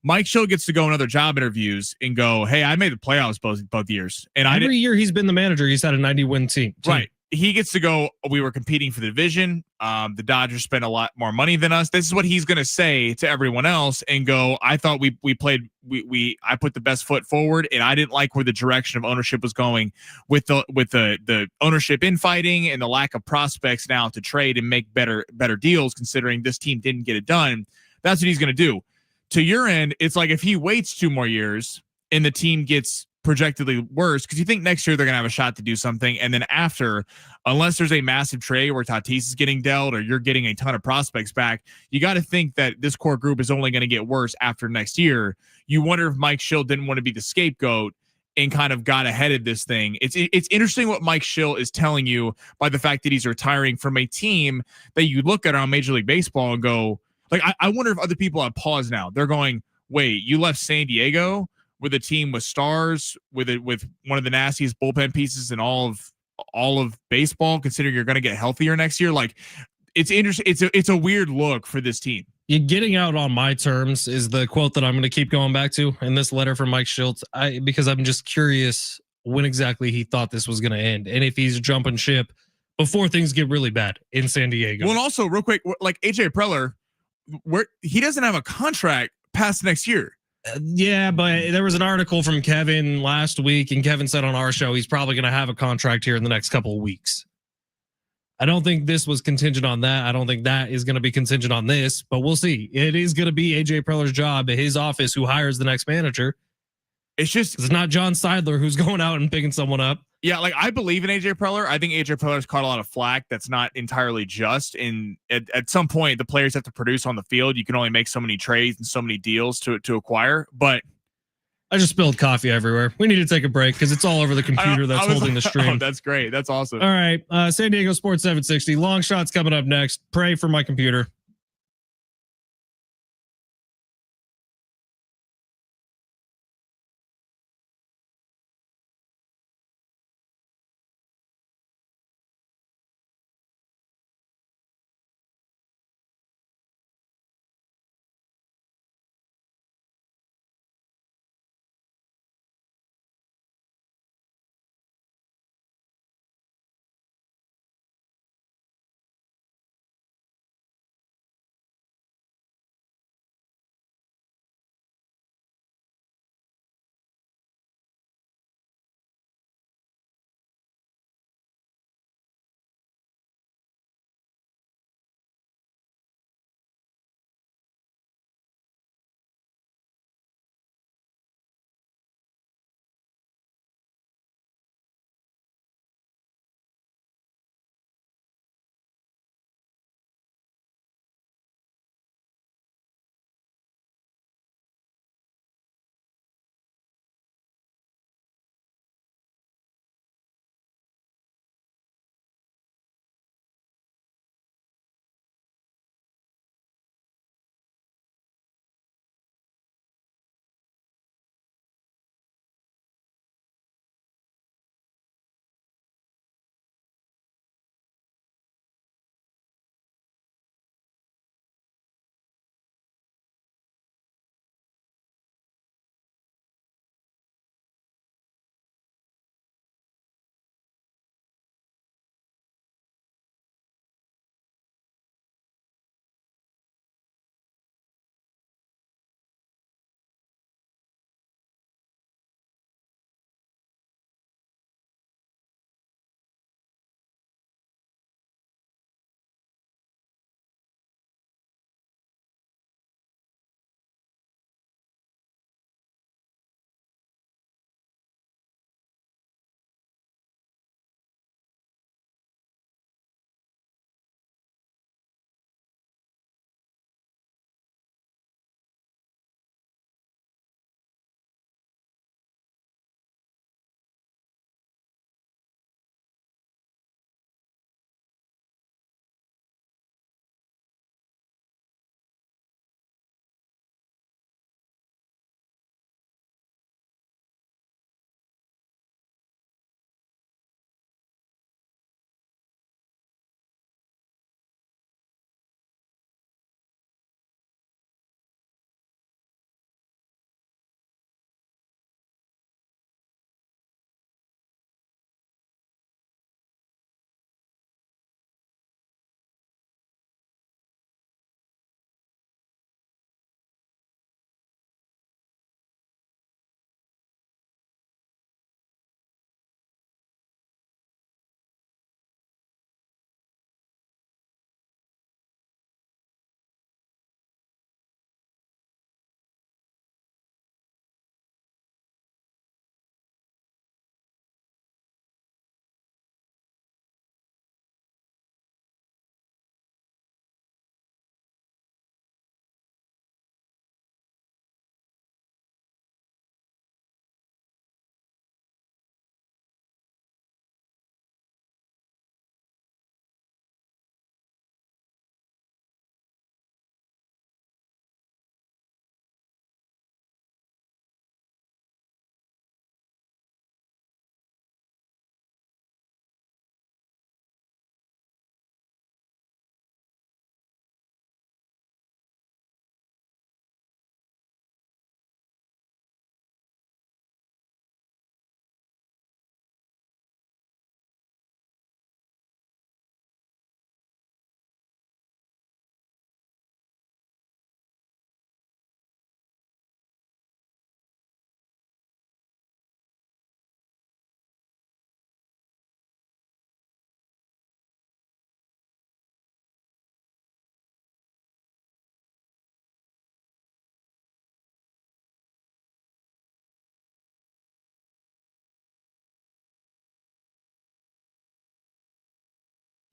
Mike Shildt gets to go in other job interviews and go, hey, I made the playoffs both years. And every year he's been the manager, he's had a 90-win team. Right. He gets to go, we were competing for the division. The Dodgers spent a lot more money than us. This is what he's going to say to everyone else and go, I thought I put the best foot forward, and I didn't like where the direction of ownership was going with the ownership infighting and the lack of prospects now to trade and make better deals, considering this team didn't get it done. That's what he's going to do. To your end, it's like if he waits 2 more years and the team gets projectedly worse, because you think next year they're going to have a shot to do something. And then after, unless there's a massive trade where Tatis is getting dealt or you're getting a ton of prospects back, you got to think that this core group is only going to get worse after next year. You wonder if Mike Shildt didn't want to be the scapegoat and kind of got ahead of this thing. It's interesting what Mike Shildt is telling you by the fact that he's retiring from a team that you look at on Major League Baseball and go, like, I wonder if other people have paused now. They're going, wait, you left San Diego with a team with stars, with one of the nastiest bullpen pieces in all of baseball, considering you're going to get healthier next year. Like, it's interesting. It's a weird look for this team. You're getting out on my terms is the quote that I'm going to keep going back to in this letter from Mike Shildt, because I'm just curious when exactly he thought this was going to end, and if he's jumping ship before things get really bad in San Diego. Well, and also real quick, like AJ Preller, where he doesn't have a contract past next year. Yeah, but there was an article from Kevin last week, and Kevin said on our show he's probably going to have a contract here in the next couple of weeks. I don't think this was contingent on that. I don't think that is going to be contingent on this, but we'll see. It is going to be AJ Preller's job at his office who hires the next manager. It's not John Seidler who's going out and picking someone up. Yeah, like I believe in AJ Preller. I think AJ Preller's caught a lot of flack that's not entirely just. And at some point, the players have to produce on the field. You can only make so many trades and so many deals to acquire. But I just spilled coffee everywhere. We need to take a break because it's all over the computer that's holding the stream. Oh, that's great. That's awesome. All right. San Diego Sports 760. Long shots coming up next. Pray for my computer.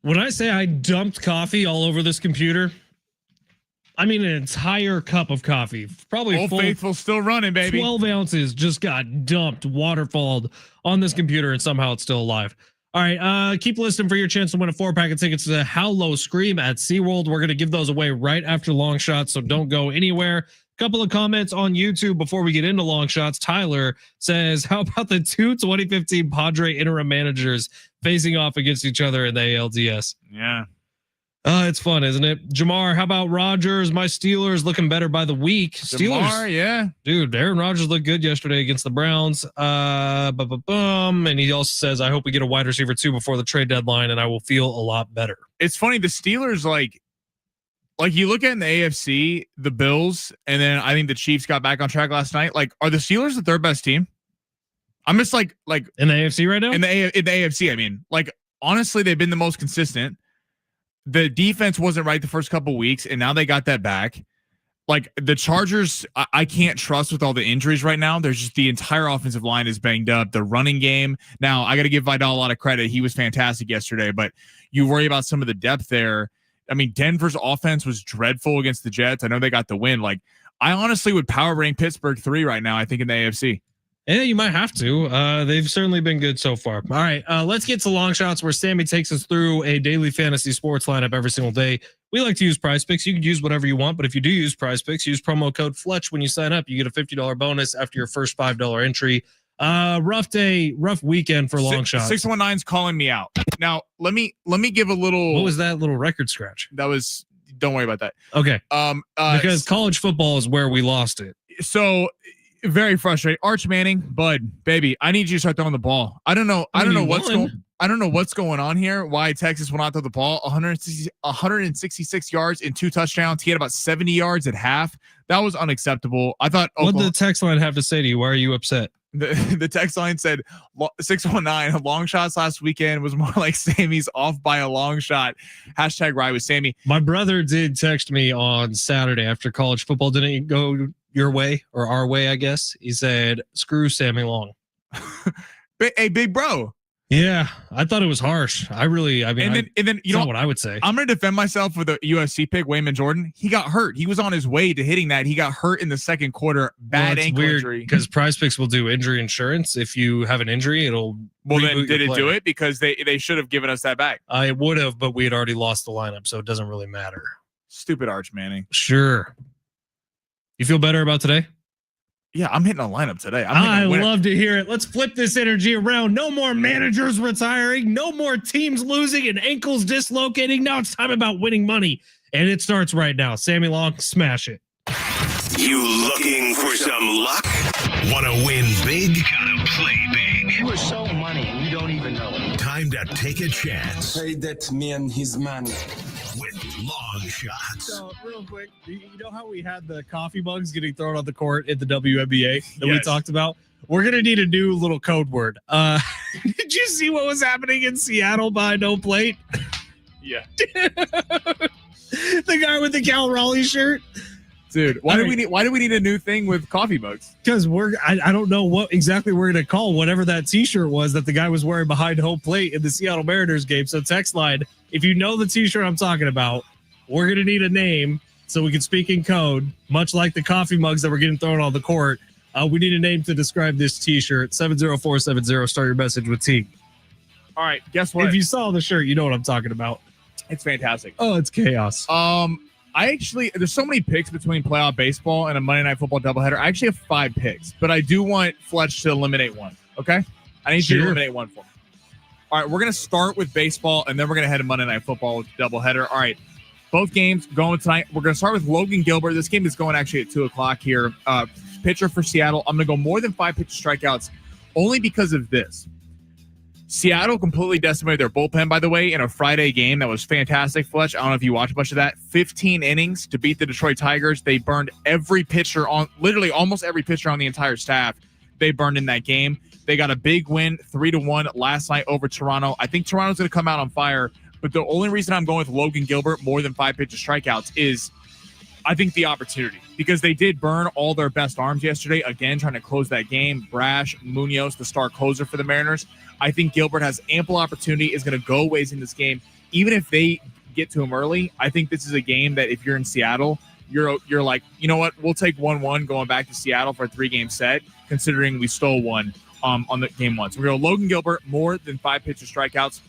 When I say I dumped coffee all over this computer, I mean an entire cup of coffee, probably Old full, Faithful still running, baby. 12 ounces just got dumped, waterfalled on this computer, and somehow it's still alive. All right, keep listening for your chance to win a 4-pack of tickets to How Low Scream at SeaWorld. We're going to give those away right after long shots, so don't go anywhere. Couple of comments on YouTube before we get into long shots. Tyler says, how about the two 2015 Padre interim managers facing off against each other in the ALDS? Yeah. It's fun, isn't it? Jamar, how about Rodgers? My Steelers looking better by the week. Steelers, Jamar, yeah. dude, Aaron Rodgers looked good yesterday against the Browns. And he also says, I hope we get a wide receiver too before the trade deadline, and I will feel a lot better. It's funny, the Steelers, like you look at in the AFC, the Bills, and then I think the Chiefs got back on track last night. Like, are the Steelers the third best team? I'm just like in the AFC right now? In the AFC, I mean, like, honestly, they've been the most consistent. The defense wasn't right the first couple weeks, and now they got that back. Like, the Chargers, I can't trust with all the injuries right now. There's just the entire offensive line is banged up. The running game. Now, I got to give Vidal a lot of credit. He was fantastic yesterday, but you worry about some of the depth there. I mean, Denver's offense was dreadful against the Jets. I know they got the win. Like, I honestly would power rank Pittsburgh 3 right now, I think, in the AFC. Yeah, you might have to. They've certainly been good so far. All right, let's get to long shots where Sammy takes us through a daily fantasy sports lineup every single day. We like to use Prize Picks. You can use whatever you want, but if you do use Prize Picks, use promo code Fletch when you sign up. You get a $50 bonus after your first $5 entry. Rough weekend for long shots. 619's calling me out. Now, let me give a little. What was that little record scratch? That was. Don't worry about that. Okay. Because college football is where we lost it. So very frustrating. Arch Manning, bud, baby, I need you to start throwing the ball. I don't know what's going on here. Why Texas will not throw the ball? 166 yards and 2 touchdowns. He had about 70 yards at half. That was unacceptable. I thought. What did the text line have to say to you? Why are you upset? The text line said 619 long shots last weekend was more like Sammy's off by a long shot. Hashtag ride with Sammy. My brother did text me on Saturday after college football didn't go your way or our way, I guess. He said, screw Sammy Long. Hey, big bro. Yeah, I thought it was harsh. And then you know what I would say. I'm going to defend myself with a UFC pick, Wayman Jordan. He got hurt. He was on his way to hitting that. He got hurt in the second quarter. Bad ankle injury. Because Prize Picks will do injury insurance. If you have an injury, it'll. Well, then did it do it? Because they should have given us that back. I would have, but we had already lost the lineup, so it doesn't really matter. Stupid Arch Manning. Sure. You feel better about today? Yeah, I'm hitting a lineup today. I love to hear it. Let's flip this energy around. No more managers retiring. No more teams losing and ankles dislocating. Now it's time about winning money. And it starts right now. Sammy Long, smash it. You looking for some luck? Want to win big? Gotta play big. You are so money and you don't even know it. Time to take a chance. Pay that man his money. With long shots. So, real quick, you know how we had the coffee mugs getting thrown on the court at the WNBA that we talked about? We're going to need a new little code word. Did you see what was happening in Seattle behind home plate? Yeah. The guy with the Cal Raleigh shirt. Dude, why do we need a new thing with coffee mugs? Because I don't know what exactly we're going to call whatever that t-shirt was that the guy was wearing behind home plate in the Seattle Mariners game. So text line, if you know the t-shirt I'm talking about, we're going to need a name so we can speak in code, much like the coffee mugs that were getting thrown on the court. We need a name to describe this t-shirt. 70470, start your message with T. All right, guess what? If you saw the shirt, you know what I'm talking about. It's fantastic. Oh, it's chaos. There's so many picks between playoff baseball and a Monday Night Football doubleheader. I actually have 5 picks, but I do want Fletch to eliminate one. Okay? I need you to eliminate one for me. All right, we're going to start with baseball, and then we're going to head to Monday Night Football with the doubleheader. All right, both games going tonight. We're going to start with Logan Gilbert. This game is going actually at 2 o'clock here. Pitcher for Seattle. I'm going to go more than 5 pitch strikeouts only because of this. Seattle completely decimated their bullpen, by the way, in a Friday game that was fantastic, Fletch. I don't know if you watched much of that. 15 innings to beat the Detroit Tigers. They burned every pitcher on, literally almost every pitcher on the entire staff. They burned in that game. They got a big win, 3-1 last night over Toronto. I think Toronto's going to come out on fire, but the only reason I'm going with Logan Gilbert more than 5 pitch strikeouts is I think the opportunity, because they did burn all their best arms yesterday, again, trying to close that game. Brash, Munoz, the star closer for the Mariners. I think Gilbert has ample opportunity, is going to go ways in this game. even if they get to him early, I think this is a game that if you're in Seattle, you're like, you know what, we'll take 1-1 going back to Seattle for a 3-game set, considering we stole one on the game one. So we're going to go Logan Gilbert, more than 5 pitcher strikeouts.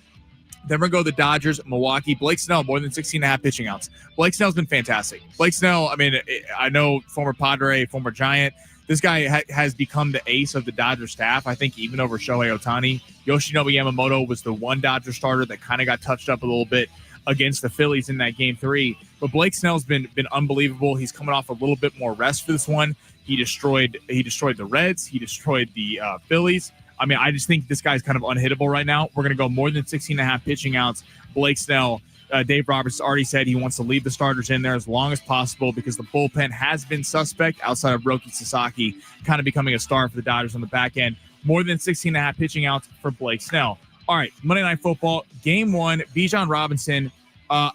Then we're going to go the Dodgers, Milwaukee. Blake Snell, more than 16.5 pitching outs. Blake Snell's been fantastic. Blake Snell, I mean, I know former Padre, former Giant. This guy has become the ace of the Dodger staff, I think, even over Shohei Ohtani. Yoshinobu Yamamoto was the one Dodger starter that kind of got touched up a little bit against the Phillies in that Game 3. But Blake Snell's been unbelievable. He's coming off a little bit more rest for this one. He destroyed the Reds. He destroyed the Phillies. I mean, I just think this guy's kind of unhittable right now. We're going to go more than 16.5 pitching outs. Blake Snell, Dave Roberts already said he wants to leave the starters in there as long as possible because the bullpen has been suspect outside of Roki Sasaki kind of becoming a star for the Dodgers on the back end. More than 16.5 pitching outs for Blake Snell. All right, Monday Night Football, Game 1, Bijan Robinson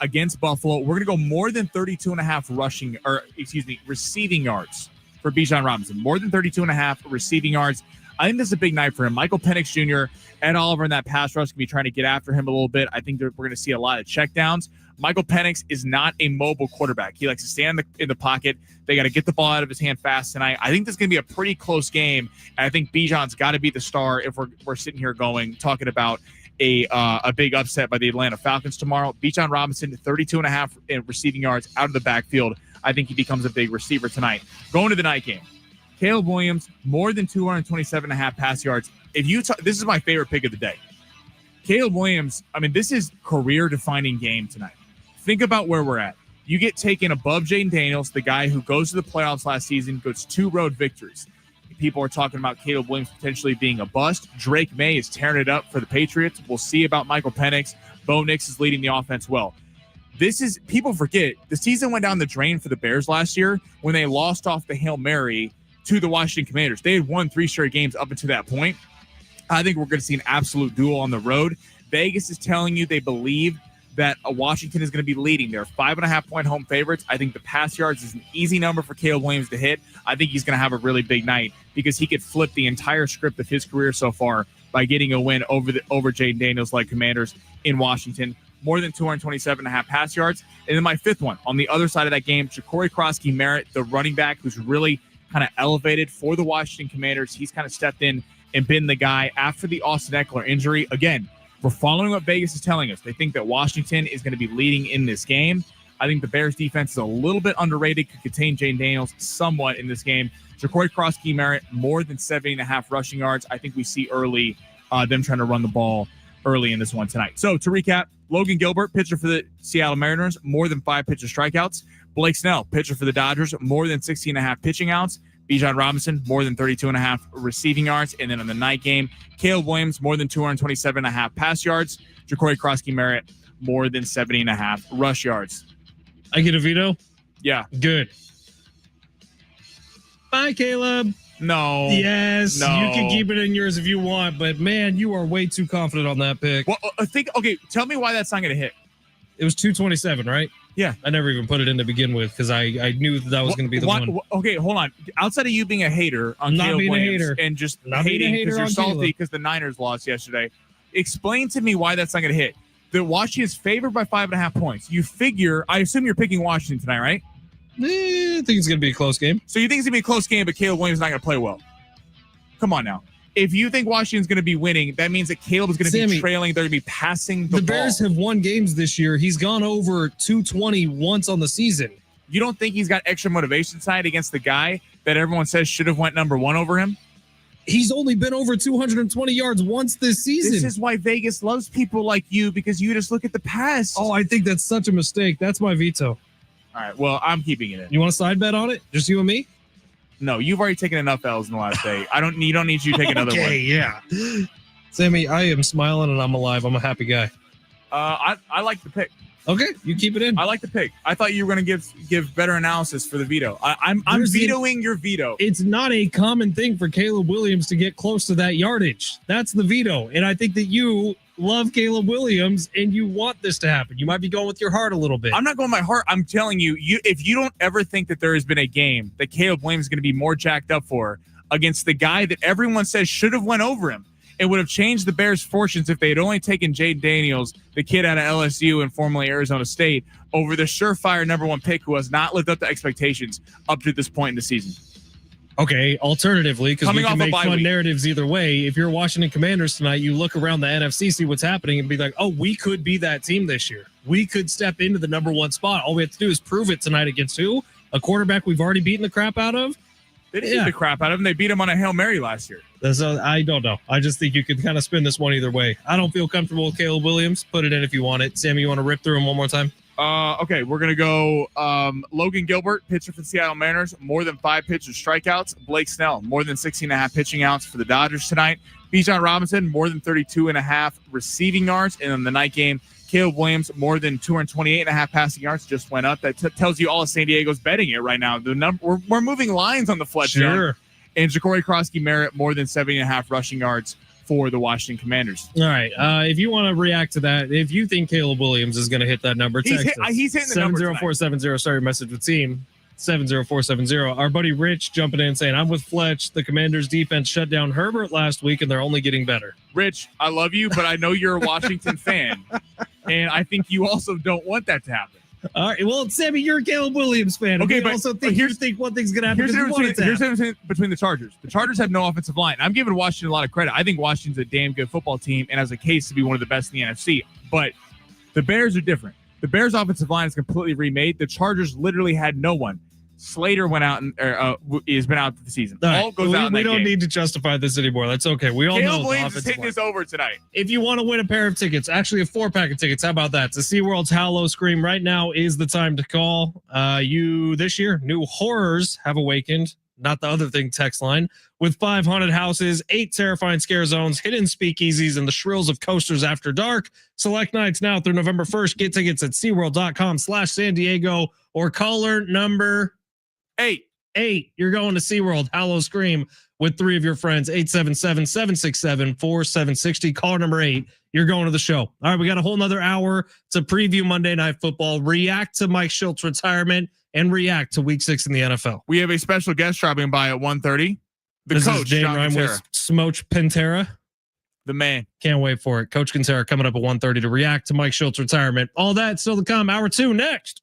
against Buffalo. We're going to go more than 32.5 receiving yards for Bijan Robinson. More than 32.5 receiving yards. I think this is a big night for him. Michael Penix Jr., Ed Oliver in that pass rush can be trying to get after him a little bit. I think we're going to see a lot of checkdowns. Michael Penix is not a mobile quarterback. He likes to stand in the pocket. They got to get the ball out of his hand fast tonight. I think this is going to be a pretty close game, and I think Bijan's got to be the star if we're sitting here talking about a big upset by the Atlanta Falcons tomorrow. Bijan Robinson, 32.5 receiving yards out of the backfield. I think he becomes a big receiver tonight. Going to the night game. Caleb Williams, more than 227.5 pass yards. This is my favorite pick of the day. Caleb Williams, I mean, this is career-defining game tonight. Think about where we're at. You get taken above Jaden Daniels, the guy who goes to the playoffs last season, goes 2 road victories. People are talking about Caleb Williams potentially being a bust. Drake May is tearing it up for the Patriots. We'll see about Michael Penix. Bo Nix is leading the offense well. People forget, the season went down the drain for the Bears last year when they lost off the Hail Mary to the Washington Commanders. They had won 3 straight games up until that point. I think we're going to see an absolute duel on the road. Vegas is telling you they believe that Washington is going to be leading. They're 5.5-point home favorites. I think the pass yards is an easy number for Caleb Williams to hit. I think he's going to have a really big night because he could flip the entire script of his career so far by getting a win over Jaden Daniels-led Commanders in Washington. More than 227.5 pass yards. And then my 5th one, on the other side of that game, Ja'Cory Krosky-Merritt, the running back who's really kind of elevated for the Washington Commanders. He's kind of stepped in and been the guy after the Austin Eckler injury. Again, we're following what Vegas is telling us. They think that Washington is going to be leading in this game. I think the Bears defense is a little bit underrated, could contain Jaden Daniels somewhat in this game. Ja'Cory Krosky-Merritt, more than 70.5 rushing yards. I think we see early them trying to run the ball early in this one tonight. So to recap, Logan Gilbert, pitcher for the Seattle Mariners, more than 5 pitcher strikeouts. Blake Snell, pitcher for the Dodgers, more than 16.5 pitching outs. Bijan Robinson, more than 32.5 receiving yards. And then in the night game, Caleb Williams, more than 227.5 pass yards. Ja'Cory Krosky-Merritt, more than 70.5 rush yards. I get a veto? Yeah. Good. Bye, Caleb. No. Yes. No. You can keep it in yours if you want, but man, you are way too confident on that pick. Well, tell me why that's not going to hit. It was 227, right? Yeah. I never even put it in to begin with because I knew that was going to be the one. Okay, hold on. Outside of you being a hater on Not Caleb being Williams a hater. and just Not being a hating hater because you're on salty Caleb. because the Niners lost yesterday, explain to me why that's not going to hit. The Washington is favored by 5.5 points. I assume you're picking Washington tonight, right? I think it's going to be a close game. So you think it's going to be a close game, but Caleb Williams is not going to play well? Come on now. If you think Washington's going to be winning, that means that Caleb is going to be trailing. They're going to be passing the ball. The Bears have won games this year. He's gone over 220 once on the season. You don't think he's got extra motivation side against the guy that everyone says should have went number 1 over him? He's only been over 220 yards once this season. This is why Vegas loves people like you, because you just look at the past. Oh, I think that's such a mistake. That's my veto. All right, well, I'm keeping it in. You want a side bet on it? Just you and me? No, you've already taken enough L's in the last day. You don't need you to take another one. Yeah. Sammy, I am smiling and I'm alive. I'm a happy guy. I like the pick. Okay, you keep it in. I like the pick. I thought you were going to give better analysis for the veto. I'm vetoing your veto. It's not a common thing for Caleb Williams to get close to that yardage. That's the veto. And I think that you love Caleb Williams and you want this to happen. You might be going with your heart a little bit. I'm not going with my heart. I'm telling you, if you don't ever think that there has been a game that Caleb Williams is going to be more jacked up for against the guy that everyone says should have went over him. It would have changed the Bears' fortunes if they had only taken Jade Daniels, the kid out of LSU and formerly Arizona State, over the surefire number 1 pick who has not lived up to expectations up to this point in the season. Okay, alternatively, because we can make fun week. narratives either way. If you're Washington Commanders tonight, you look around the NFC, see what's happening, and be like, oh, we could be that team this year. We could step into the number 1 spot. All we have to do is prove it tonight against who? A quarterback we've already beaten the crap out of? They didn't beat the crap out of him. They beat him on a Hail Mary last year. So I don't know. I just think you could kind of spin this one either way. I don't feel comfortable with Caleb Williams. Put it in if you want it. Sammy, you want to rip through him one more time? Okay, we're going to go Logan Gilbert, pitcher for the Seattle Mariners, more than 5 pitches strikeouts. Blake Snell, more than 16.5 pitching outs for the Dodgers tonight. Bijan Robinson, more than 32.5 receiving yards. And in the night game, Caleb Williams, more than 228.5 passing yards, just went up. That tells you all of San Diego's betting it right now. We're moving lines on the Fletch Zone. And Ja'Cory Krosky-Merritt, more than 70.5 rushing yards for the Washington Commanders. All right. If you want to react to that, if you think Caleb Williams is going to hit that number, he's hitting the number. 70470. Start your message with team 70470. Our buddy Rich jumping in saying, I'm with Fletch. The Commanders defense shut down Herbert last week, and they're only getting better. Rich, I love you, but I know you're a Washington fan, and I think you also don't want that to happen. All right. Well, Sammy, you're a Caleb Williams fan. Okay, but also think one thing's going to happen. Here's the difference between the Chargers. The Chargers have no offensive line. I'm giving Washington a lot of credit. I think Washington's a damn good football team and has a case to be one of the best in the NFC. But the Bears are different. The Bears' offensive line is completely remade. The Chargers literally had no one. Slater went out and has been out for the season. All goes out. We don't need to justify this anymore. That's okay. We all know Williams is hitting this over tonight. If you want to win a pair of tickets, actually a 4-pack of tickets, how about that? To SeaWorld's Hallow Scream, right now is the time to call. This year, new horrors have awakened. Not the other thing text line. With 5 haunted houses, 8 terrifying scare zones, hidden speakeasies, and the shrills of coasters after dark. Select nights now through November 1st. Get tickets at SeaWorld.com/San Diego or caller number 8. You're going to SeaWorld Hallow Scream with 3 of your friends. 877-767-4760. Caller number 8. You're going to the show. All right, we got a whole nother hour to preview Monday Night Football, react to Mike Shildt's retirement, and react to Week 6 in the NFL. We have a special guest dropping by at 1:30. This coach, is Jane Rhyme with Smoch Pantera. The man. Can't wait for it. Coach Quintera coming up at 1:30 to react to Mike Shildt's retirement. All that still to come. Hour 2 next.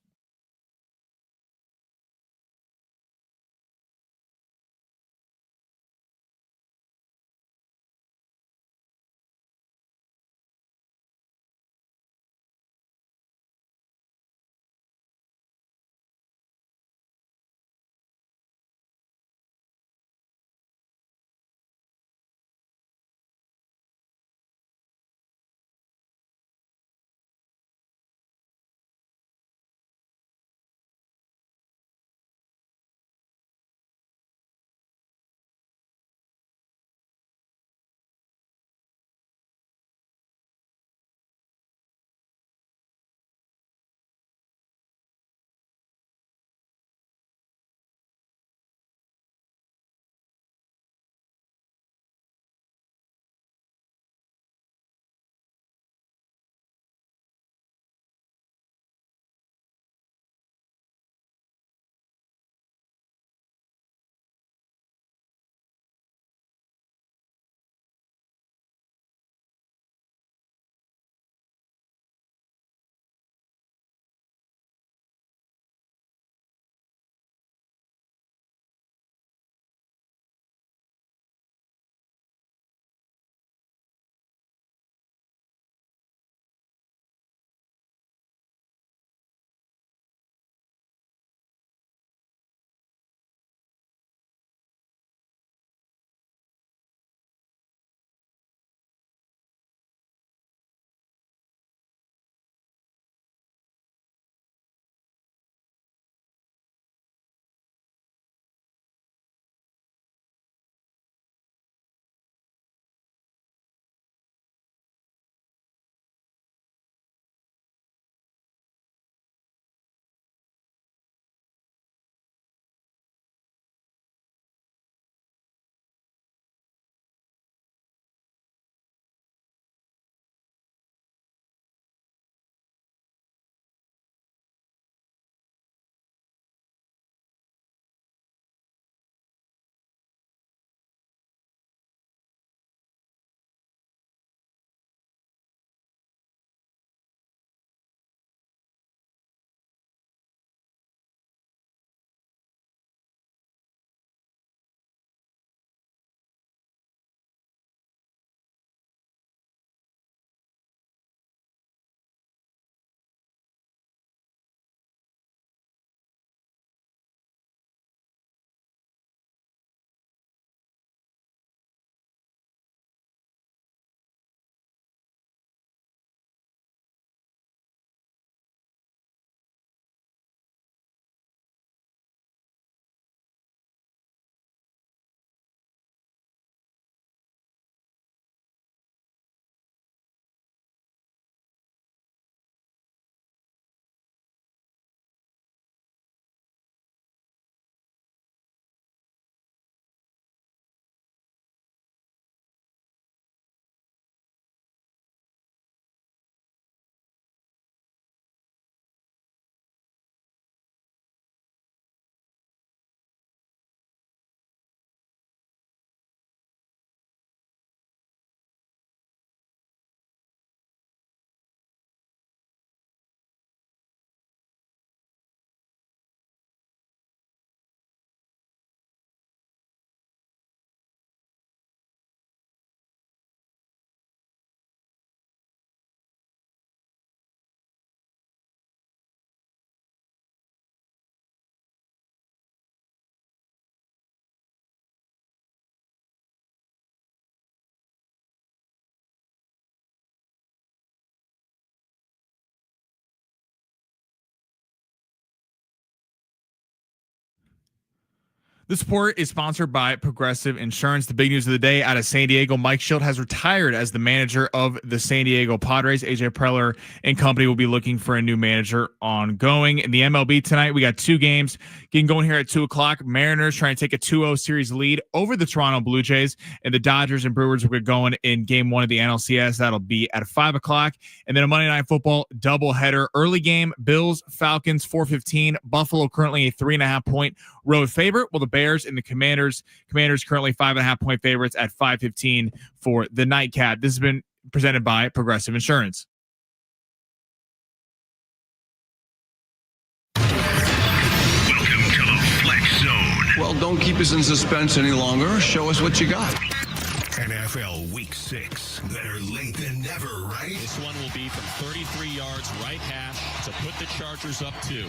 This report is sponsored by Progressive Insurance. The big news of the day out of San Diego, Mike Shildt has retired as the manager of the San Diego Padres. AJ Preller and company will be looking for a new manager ongoing. In the MLB tonight, we got two games getting going here at 2 o'clock. Mariners trying to take a 2-0 series lead over the Toronto Blue Jays, and the Dodgers and Brewers will get going in game one of the NLCS. That'll be at 5 o'clock. And then a Monday Night Football doubleheader. Early game, Bills, Falcons, 4:15. Buffalo currently a 3.5-point road favorite, while the Bears and the Commanders currently 5.5-point favorites at 5:15 for the nightcap. This has been presented by Progressive Insurance. Welcome to the Fletch Zone. Well, don't keep us in suspense any longer. Show us what you got. NFL Week 6. Better late than never, right? This one will be from 33 yards right hash to put the Chargers up 2.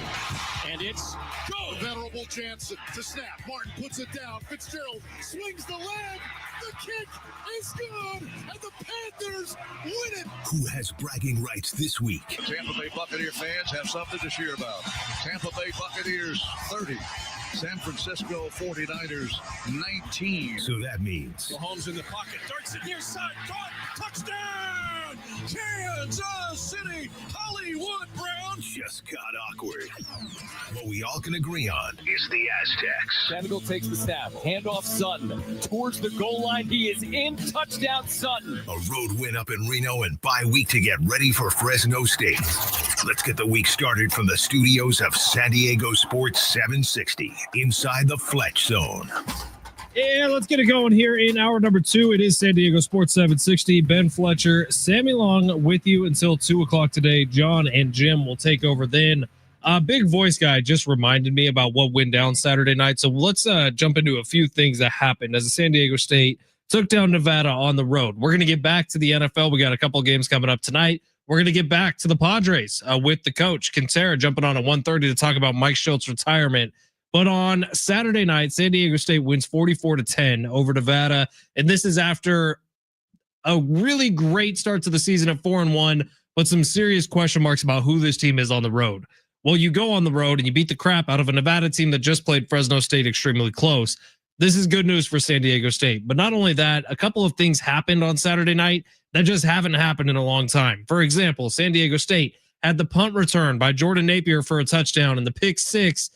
And it's go. Venerable Jansen to snap. Martin puts it down. Fitzgerald swings the leg. The kick is good. And the Panthers win it. Who has bragging rights this week? Tampa Bay Buccaneer fans have something to cheer about. Tampa Bay Buccaneers 30. San Francisco 49ers 19. So that means Mahomes in the pocket, darts it near side, caught, touchdown! Kansas City, Hollywood Brown. just got awkward. What we all can agree on is the Aztecs. Senegal takes the snap. Handoff Sutton. Towards the goal line. He is in. Touchdown Sutton. A road win up in Reno and bye week to get ready for Fresno State. Let's get the week started from the studios of San Diego Sports 760 inside the Fletch Zone. Yeah, let's get it going here in hour number 2. It is San Diego Sports 760. Ben Fletcher, Sammy Long with you until 2 o'clock today. John and Jim will take over then. Big voice guy just reminded me about what went down Saturday night. So let's jump into a few things that happened as the San Diego State took down Nevada on the road. We're going to get back to the NFL. We got a couple of games coming up tonight. We're going to get back to the Padres with the coach, Quintera, jumping on at 1:30 to talk about Mike Shildt's retirement. But on Saturday night, San Diego State wins 44-10 over Nevada. And this is after a really great start to the season at 4-1, but some serious question marks about who this team is on the road. Well, you go on the road and you beat the crap out of a Nevada team that just played Fresno State extremely close. This is good news for San Diego State. But not only that, a couple of things happened on Saturday night that just haven't happened in a long time. For example, San Diego State had the punt return by Jordan Napier for a touchdown and the pick six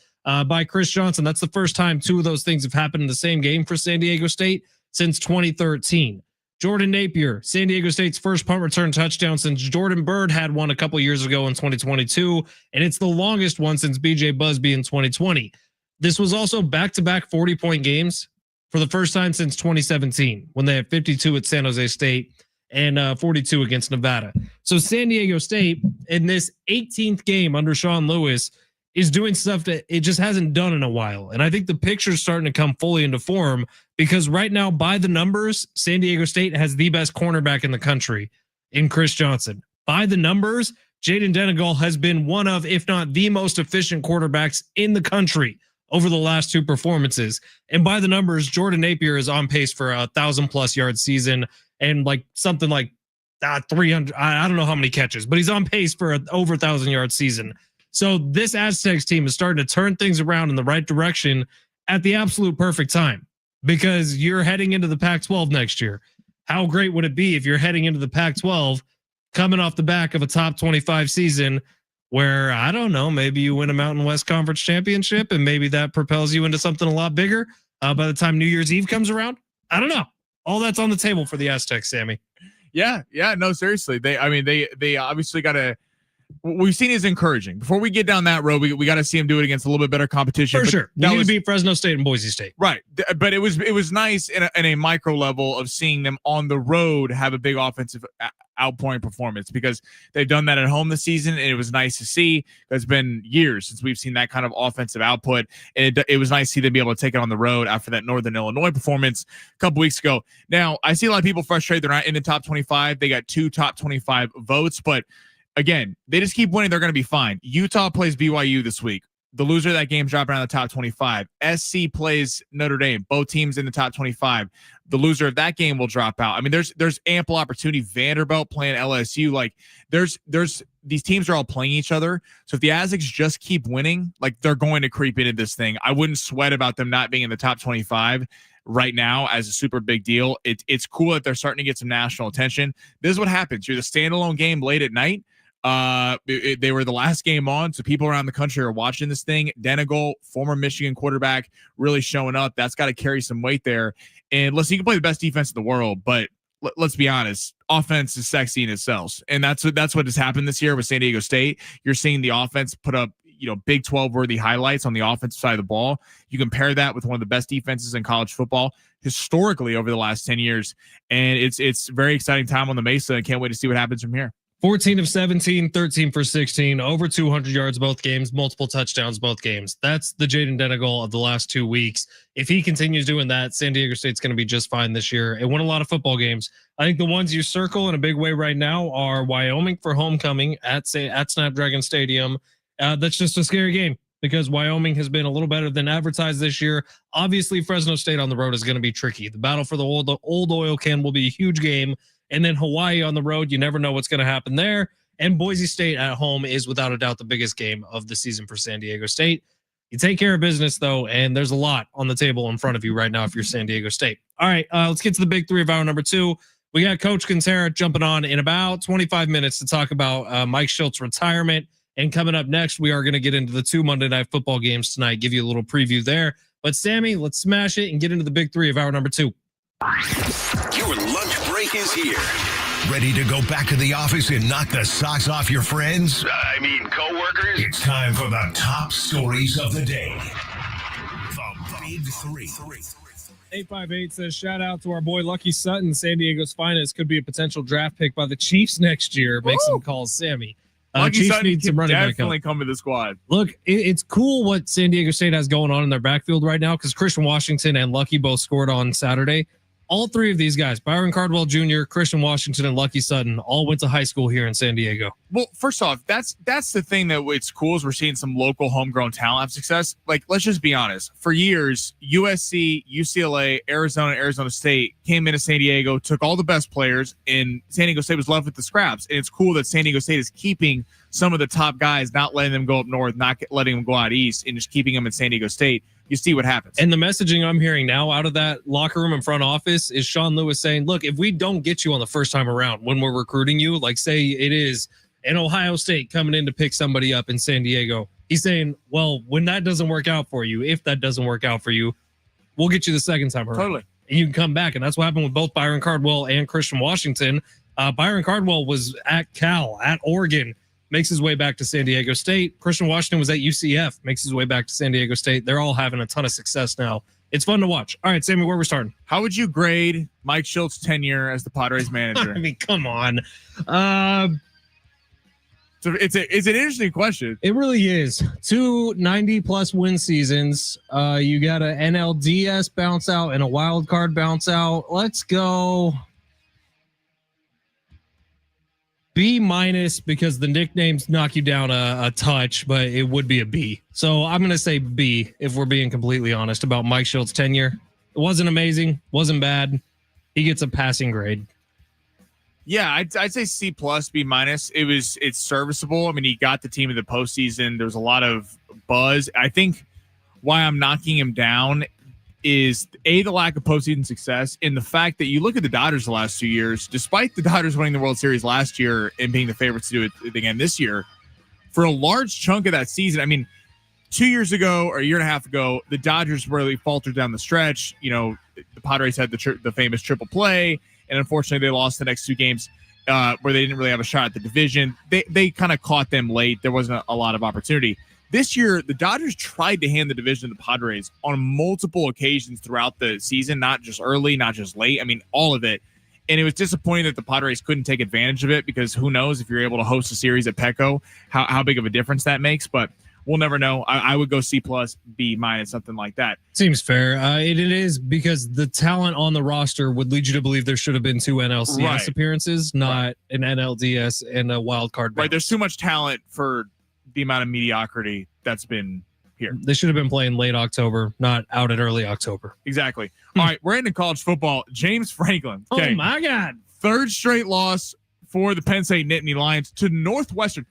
by Chris Johnson. That's the first time two of those things have happened in the same game for San Diego State since 2013. Jordan Napier, San Diego State's first punt return touchdown since Jordan Byrd had one a couple years ago in 2022, and it's the longest one since BJ Busby in 2020. This was also back-to-back 40-point games for the first time since 2017 when they had 52 at San Jose State and 42 against Nevada. So San Diego State in this 18th game under Sean Lewis is doing stuff that it just hasn't done in a while. And I think the picture's starting to come fully into form because right now, by the numbers, San Diego State has the best cornerback in the country in Chris Johnson. By the numbers, Jaden Denegal has been one of, if not the most efficient quarterbacks in the country over the last two performances. And by the numbers, Jordan Napier is on pace for a 1,000+ yard season and like something like 300. I don't know how many catches, but he's on pace for an over 1,000-yard season. So this Aztecs team is starting to turn things around in the right direction at the absolute perfect time because you're heading into the Pac-12 next year. How great would it be if you're heading into the Pac-12 coming off the back of a top 25 season where, I don't know, maybe you win a Mountain West Conference championship and maybe that propels you into something a lot bigger by the time New Year's Eve comes around? I don't know. All that's on the table for the Aztecs, Sammy. Yeah, no, seriously. They obviously got to. We've seen is encouraging. Before we get down that road, we got to see him do it against a little bit better competition. For sure. You need to beat Fresno State and Boise State. Right. But it was nice in a micro level of seeing them on the road have a big offensive outpouring performance because they've done that at home this season. And it was nice to see. It's been years since we've seen that kind of offensive output. And it was nice to see them be able to take it on the road after that Northern Illinois performance a couple weeks ago. Now, I see a lot of people frustrated they're not in the top 25. They got 2 top 25 votes, but again, they just keep winning. They're going to be fine. Utah plays BYU this week. The loser of that game dropping out of the top 25. SC plays Notre Dame. Both teams in the top 25. The loser of that game will drop out. I mean, there's ample opportunity. Vanderbilt playing LSU. Like there's these teams are all playing each other. So if the Aztecs just keep winning, like they're going to creep into this thing. I wouldn't sweat about them not being in the top 25 right now as a super big deal. It's cool that they're starting to get some national attention. This is what happens. You're the standalone game late at night. They were the last game on, so people around the country are watching this thing. Denegal, former Michigan quarterback, really showing up. That's got to carry some weight there. And listen, you can play the best defense in the world, but let's be honest, offense is sexy in itself, and that's what has happened this year with San Diego State. You're seeing the offense put up Big 12 worthy highlights on the offensive side of the ball. You compare that with one of the best defenses in college football historically over the last 10 years, and it's very exciting time on the Mesa. I can't wait to see what happens from here. 14 of 17, 13 for 16, over 200 yards both games, multiple touchdowns both games. That's the Jaden Denegal of the last 2 weeks. If he continues doing that, San Diego State's going to be just fine this year. It won a lot of football games. I think the ones you circle in a big way right now are Wyoming for homecoming at Snapdragon Stadium. That's just a scary game because Wyoming has been a little better than advertised this year. Obviously, Fresno State on the road is going to be tricky. The battle for the old oil can will be a huge game. And then Hawaii on the road, you never know what's going to happen there. And Boise State at home is without a doubt the biggest game of the season for San Diego State. You take care of business, though, and there's a lot on the table in front of you right now if you're San Diego State. All right, let's get to the big three of hour number 2. We got Coach Quintera jumping on in about 25 minutes to talk about Mike Shildt's retirement. And coming up next, we are going to get into the 2 Monday Night Football games tonight, give you a little preview there. But, Sammy, let's smash it and get into the big three of hour number 2. Your lunch break is here. Ready to go back to the office and knock the socks off your friends? I mean, coworkers? It's time for the top stories of the day. The Big Three. 858 says, shout out to our boy Lucky Sutton. San Diego's finest could be a potential draft pick by the Chiefs next year. Make some calls, Sammy. Lucky Chiefs Sutton need some running back. Definitely come to the squad. Look, it's cool what San Diego State has going on in their backfield right now because Christian Washington and Lucky both scored on Saturday. All three of these guys, Byron Cardwell Jr., Christian Washington, and Lucky Sutton, all went to high school here in San Diego. Well, first off, that's the thing that it's cool is we're seeing some local homegrown talent have success. Like, let's just be honest. For years, USC, UCLA, Arizona State came into San Diego, took all the best players, and San Diego State was left with the scraps. And it's cool that San Diego State is keeping some of the top guys, not letting them go up north, not letting them go out east, and just keeping them in San Diego State. You see what happens. And the messaging I'm hearing now out of that locker room and front office is Sean Lewis saying, look, if we don't get you on the first time around when we're recruiting you, like say it is an Ohio State coming in to pick somebody up in San Diego, he's saying, well, when that doesn't work out for you, if that doesn't work out for you, we'll get you the second time around. Totally. And you can come back. And that's what happened with both Byron Cardwell and Christian Washington. Byron Cardwell was at Cal, at Oregon, makes his way back to San Diego State. Christian Washington was at UCF, makes his way back to San Diego State. They're all having a ton of success now. It's fun to watch. All right, Sammy, where we're starting? How would you grade Mike Shildt's tenure as the Padres manager? I mean, come on. So it's an interesting question. It really is. 2 90-plus win seasons. You got an NLDS bounce out and a wild card bounce out. Let's go B- because the nicknames knock you down a touch, but it would be a B. So I'm going to say B if we're being completely honest about Mike Shildt's tenure. It wasn't amazing, wasn't bad. He gets a passing grade. Yeah, I'd say C+, B-. It's serviceable. I mean, he got the team in the postseason. There's a lot of buzz. I think why I'm knocking him down is the lack of postseason success and the fact that you look at the Dodgers the last 2 years, despite the Dodgers winning the World Series last year and being the favorites to do it again this year, for a large chunk of that season, I mean, 2 years ago or a year and a half ago, the Dodgers really faltered down the stretch. You know, the Padres had the famous triple play, and unfortunately they lost the next 2 games where they didn't really have a shot at the division. They kind of caught them late. There wasn't a lot of opportunity. This year, the Dodgers tried to hand the division to the Padres on multiple occasions throughout the season, not just early, not just late. I mean, all of it. And it was disappointing that the Padres couldn't take advantage of it because who knows if you're able to host a series at Petco, how big of a difference that makes. But we'll never know. I would go C+, B-, something like that. Seems fair. It is because the talent on the roster would lead you to believe there should have been 2 NLCS appearances, not an NLDS and a wild card bounce. Right. There's too much talent for the amount of mediocrity that's been here. They should have been playing late October, not out at early October. Exactly. All right, we're into college football. James Franklin. Okay. Oh my God. Third straight loss for the Penn State Nittany Lions to Northwestern.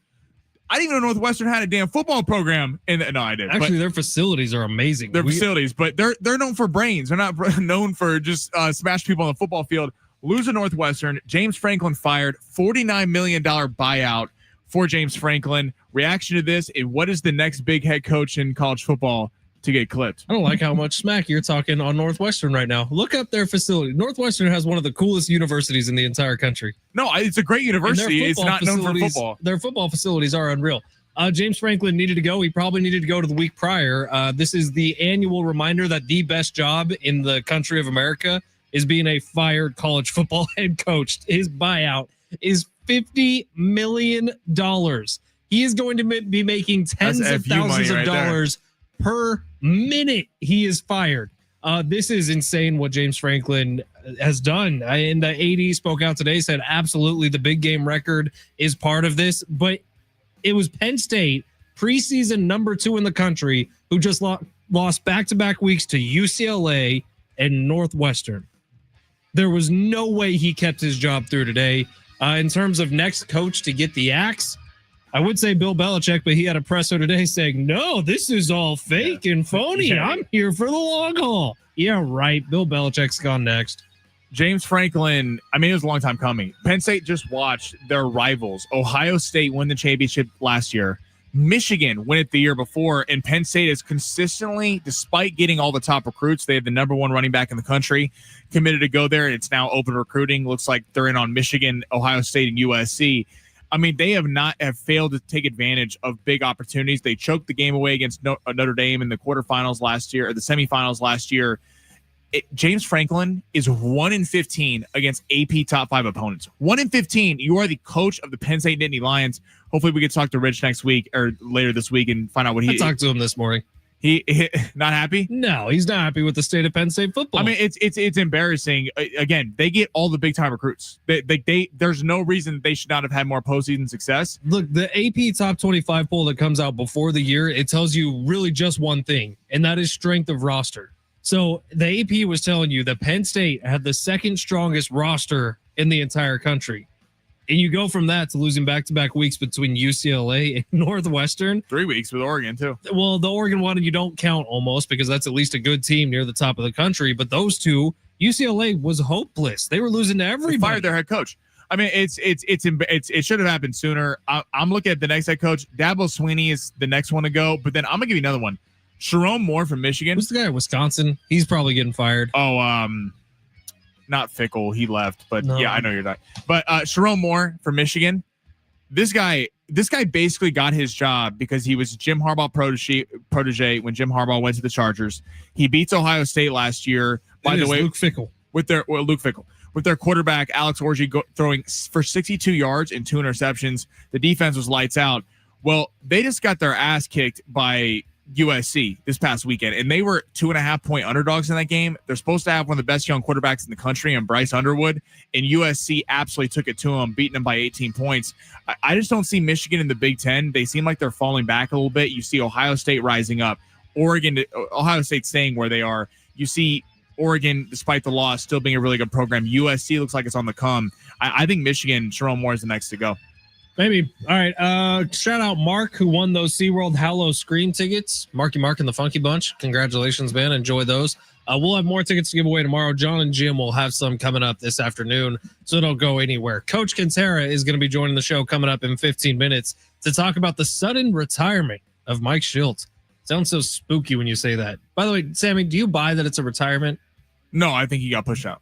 I didn't even know Northwestern had a damn football program. No, I did. Actually, their facilities are amazing. Their facilities, but they're known for brains. They're not known for just smash people on the football field. Lose to Northwestern. James Franklin fired. $49 million buyout for James Franklin. Reaction to this, and what is the next big head coach in college football to get clipped? I don't like how much smack you're talking on Northwestern right now. Look up their facility. Northwestern has one of the coolest universities in the entire country. No, it's a great university. It's not known for football. Their football facilities are unreal. James Franklin needed to go. He probably needed to go to the week prior. This is the annual reminder that the best job in the country of America is being a fired college football head coach. His buyout is $50 million. He is going to be making tens of thousands of dollars per minute he is fired. This is insane what James Franklin has done. And the AD spoke out today, said absolutely the big game record is part of this. But it was Penn State, preseason number 2 in the country, who just lost back-to-back weeks to UCLA and Northwestern. There was no way he kept his job through today. In terms of next coach to get the axe, I would say Bill Belichick, but he had a presser today saying, no, this is all fake and phony. Yeah. I'm here for the long haul. Yeah, right. Bill Belichick's gone next. James Franklin, I mean, it was a long time coming. Penn State just watched their rivals, Ohio State, win the championship last year. Michigan win it the year before, and Penn State is consistently, despite getting all the top recruits, they have the number 1 running back in the country, committed to go there, and it's now open recruiting. Looks like they're in on Michigan, Ohio State, and USC. I mean, they have failed to take advantage of big opportunities. They choked the game away against Notre Dame in the quarterfinals last year, or the semifinals last year. James Franklin is 1-15 against AP top 5 opponents. 1-15. You are the coach of the Penn State Nittany Lions. Hopefully we can talk to Rich next week or later this week and find out what I talked to him this morning. He not happy? No, he's not happy with the state of Penn State football. I mean, it's embarrassing. Again, they get all the big time recruits. They there's no reason they should not have had more postseason success. Look, the AP top 25 poll that comes out before the year, it tells you really just one thing, and that is strength of roster. So the AP was telling you that Penn State had the second strongest roster in the entire country. And you go from that to losing back-to-back weeks between UCLA and Northwestern. 3 weeks with Oregon, too. Well, the Oregon one you don't count almost because that's at least a good team near the top of the country. But those two, UCLA was hopeless. They were losing to everybody. They fired their head coach. I mean, it should have happened sooner. I'm looking at the next head coach. Dabo Swinney is the next one to go. But then I'm going to give you another one. Sharon Moore from Michigan. Who's the guy at Wisconsin? He's probably getting fired. Oh, not Fickle. He left, but No. yeah, I know you're not. But Sharon Moore from Michigan. This guy basically got his job because he was Jim Harbaugh protege when Jim Harbaugh went to the Chargers. He beats Ohio State last year. By the way, Luke Fickle with their quarterback Alex Orji throwing for 62 yards and 2 interceptions. The defense was lights out. Well, they just got their ass kicked by USC this past weekend, and they were 2.5-point underdogs in that game. They're supposed to have one of the best young quarterbacks in the country, and Bryce Underwood, and USC absolutely took it to them, beating them by 18 points. I just don't see Michigan in the Big Ten. They seem like they're falling back a little bit. You see Ohio State rising up, Ohio State staying where they are. You see Oregon, despite the loss, still being a really good program. USC looks like it's on the come. I think Michigan, Sharon Moore is the next to go. Maybe. All right. Shout out Mark, who won those SeaWorld Hallow Scream tickets. Marky Mark and the Funky Bunch. Congratulations, man. Enjoy those. We'll have more tickets to give away tomorrow. John and Jim will have some coming up this afternoon, so don't go anywhere. Coach Quintera is going to be joining the show coming up in 15 minutes to talk about the sudden retirement of Mike Shildt. Sounds so spooky when you say that. By the way, Sammy, do you buy that it's a retirement? No, I think he got pushed out.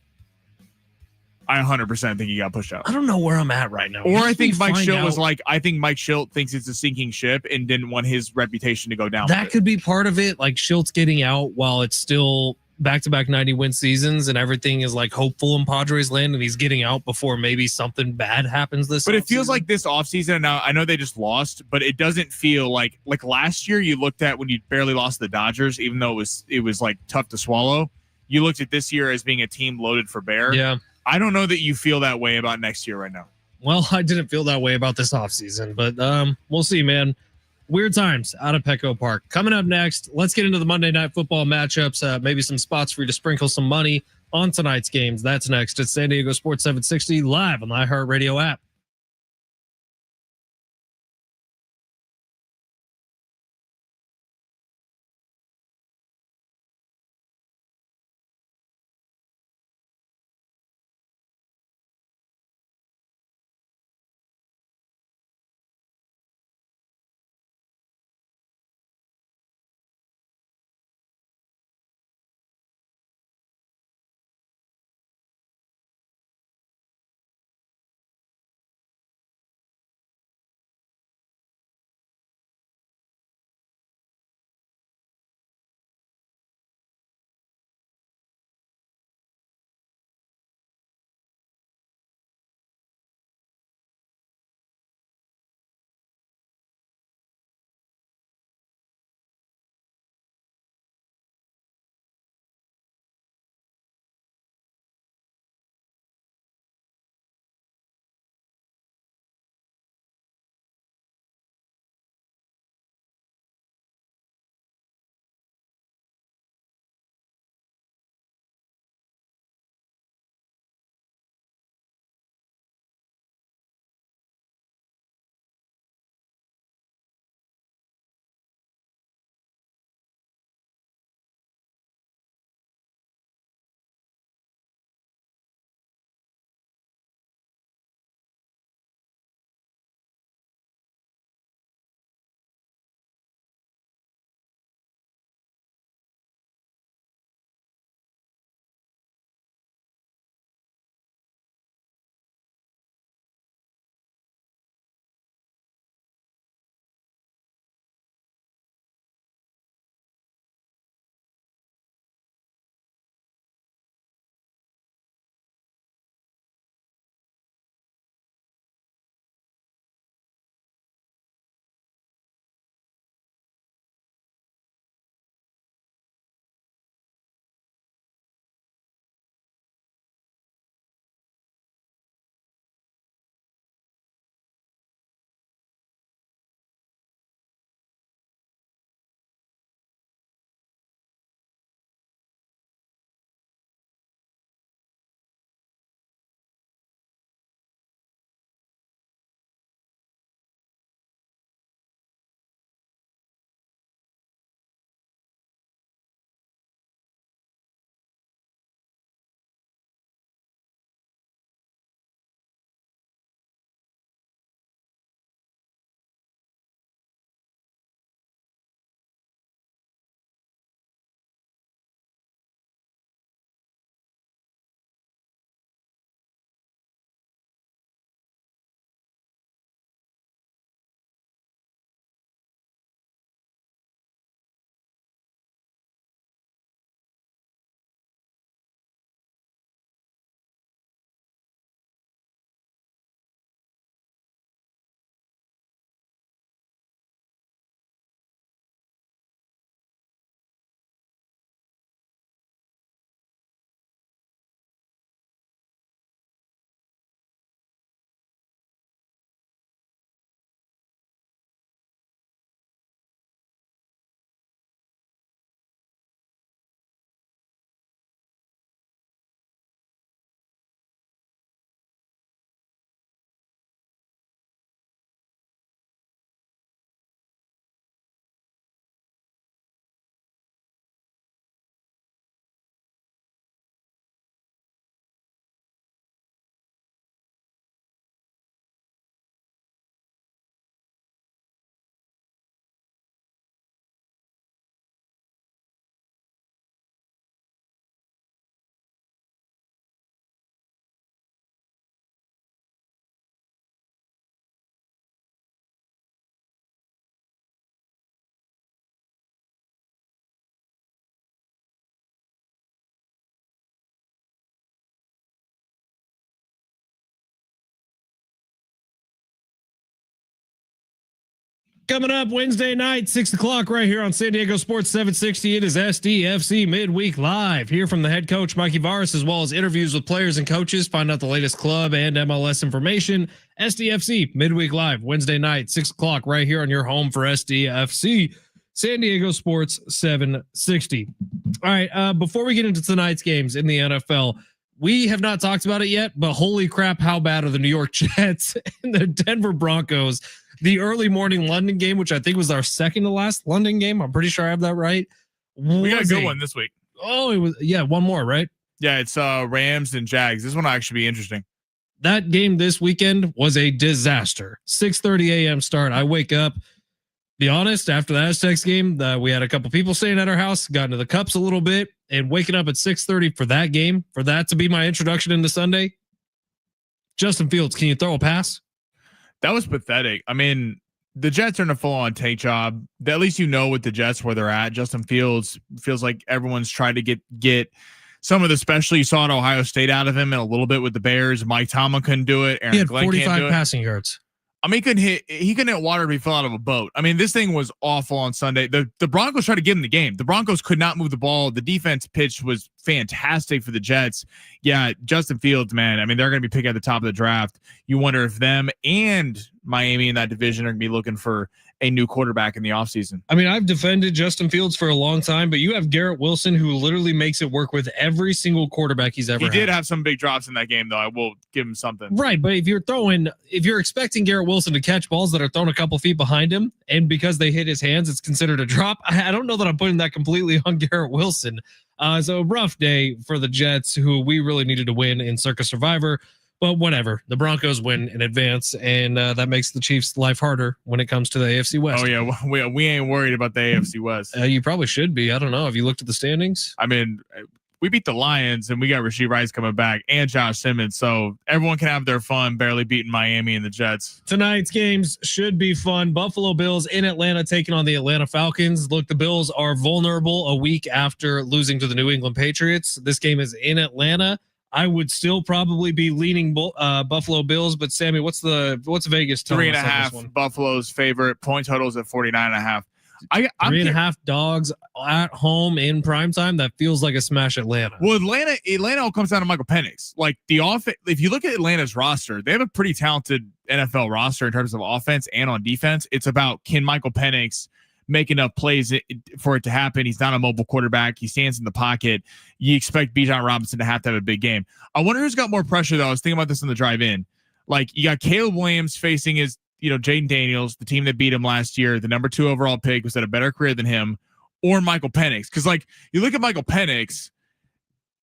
I 100% think he got pushed out. I don't know where I'm at right now. Or I think Mike Shildt was like, I think Mike Shildt thinks it's a sinking ship and didn't want his reputation to go down. That could be part of it. Like Shilt's getting out while it's still back-to-back 90-win seasons and everything is like hopeful in Padres land, and he's getting out before maybe something bad happens this But it feels offseason. like this offseason, now I know they just lost, but it doesn't feel like last year you looked at when you barely lost to the Dodgers, even though it was like tough to swallow. You looked at this year as being a team loaded for bear. Yeah. I don't know that you feel that way about next year right now. Well, I didn't feel that way about this offseason, but we'll see, man. Weird times out of Petco Park. Coming up next, let's get into the Monday Night Football matchups. Maybe some spots for you to sprinkle some money on tonight's games. That's next. It's San Diego Sports 760 live on the iHeartRadio app. Coming up Wednesday night, 6 o'clock right here on San Diego Sports 760. It is SDFC Midweek Live. Hear from the head coach, Mikey Varis, as well as interviews with players and coaches. Find out the latest club and MLS information. SDFC Midweek Live, Wednesday night, 6 o'clock right here on your home for SDFC, San Diego Sports 760. All right, before we get into tonight's games in the NFL, we have not talked about it yet, but holy crap, how bad are the New York Jets and the Denver Broncos? The early morning London game, which I think was our second to last London game. I'm pretty sure I have that right. We got a good one this week. Oh, it was, yeah, one more, right? Yeah, it's Rams and Jags. This one will actually be interesting. That game this weekend was a disaster. 6:30 a.m. start. I wake up. Be honest, after the Aztecs game, we had a couple people staying at our house, got into the cups a little bit, and waking up at 6:30 for that game, for that to be my introduction into Sunday. Justin Fields, can you throw a pass? That was pathetic. I mean, the Jets are in a full-on tank job. At least you know with the Jets where they're at. Justin Fields feels like everyone's trying to get some of the special you saw at Ohio State out of him, and a little bit with the Bears. Mike Tomlin couldn't do it. Aaron He had Glenn 45 passing yards. I mean, he couldn't hit water if he fell out of a boat. I mean, this thing was awful on Sunday. The Broncos tried to give him the game. The Broncos could not move the ball. The defense pitch was fantastic for the Jets. Yeah, Justin Fields, man. I mean, they're going to be picking at the top of the draft. You wonder if them and Miami in that division are going to be looking for a new quarterback in the offseason. I mean, I've defended Justin Fields for a long time, but you have Garrett Wilson, who literally makes it work with every single quarterback he's ever had. He did have some big drops in that game, though. I will give him something. Right, but if you're expecting Garrett Wilson to catch balls that are thrown a couple feet behind him, and because they hit his hands, it's considered a drop. I don't know that I'm putting that completely on Garrett Wilson. So a rough day for the Jets, who we really needed to win in Circus Survivor. But whatever, the Broncos win in advance, and that makes the Chiefs' life harder when it comes to the AFC West. Oh, yeah, we ain't worried about the AFC West. You probably should be. I don't know. Have you looked at the standings? I mean, we beat the Lions, and we got Rashee Rice coming back and Josh Simmons, so everyone can have their fun barely beating Miami and the Jets. Tonight's games should be fun. Buffalo Bills in Atlanta taking on the Atlanta Falcons. Look, the Bills are vulnerable a week after losing to the New England Patriots. This game is in Atlanta. I would still probably be leaning Buffalo Bills, but Sammy, what's Vegas telling us on this one? 3.5 Buffalo's favorite. Point totals at 49.5. 3.5 dogs at home in primetime. That feels like a smash Atlanta. Well, Atlanta all comes down to Michael Penix. Like if you look at Atlanta's roster, they have a pretty talented NFL roster in terms of offense and on defense. It's about, can Michael Penix make enough plays for it to happen? He's not a mobile quarterback. He stands in the pocket. You expect Bijan Robinson to have a big game. I wonder who's got more pressure, though. I was thinking about this on the drive in. Like, you got Caleb Williams facing his, Jaden Daniels, the team that beat him last year, the number 2 overall pick, was at a better career than him, or Michael Penix. Because, like, you look at Michael Penix,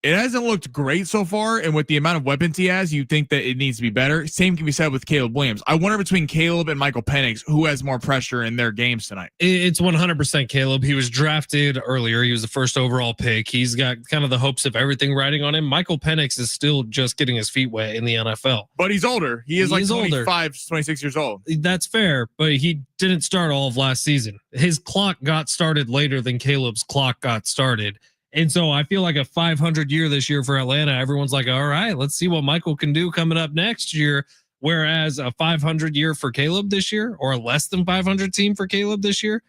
it hasn't looked great so far, and with the amount of weapons he has, you think that it needs to be better. Same can be said with Caleb Williams. I wonder between Caleb and Michael Penix, who has more pressure in their games tonight. It's 100% Caleb. He was drafted earlier. He was the first overall pick. He's got kind of the hopes of everything riding on him. Michael Penix is still just getting his feet wet in the NFL. But he's older. He is 25, 26 years old. That's fair, but he didn't start all of last season. His clock got started later than Caleb's clock got started. And so I feel like a 500 year this year for Atlanta. Everyone's like, all right, let's see what Michael can do coming up next year. Whereas a 500 year for Caleb this year, or a less than 500 team for Caleb this year,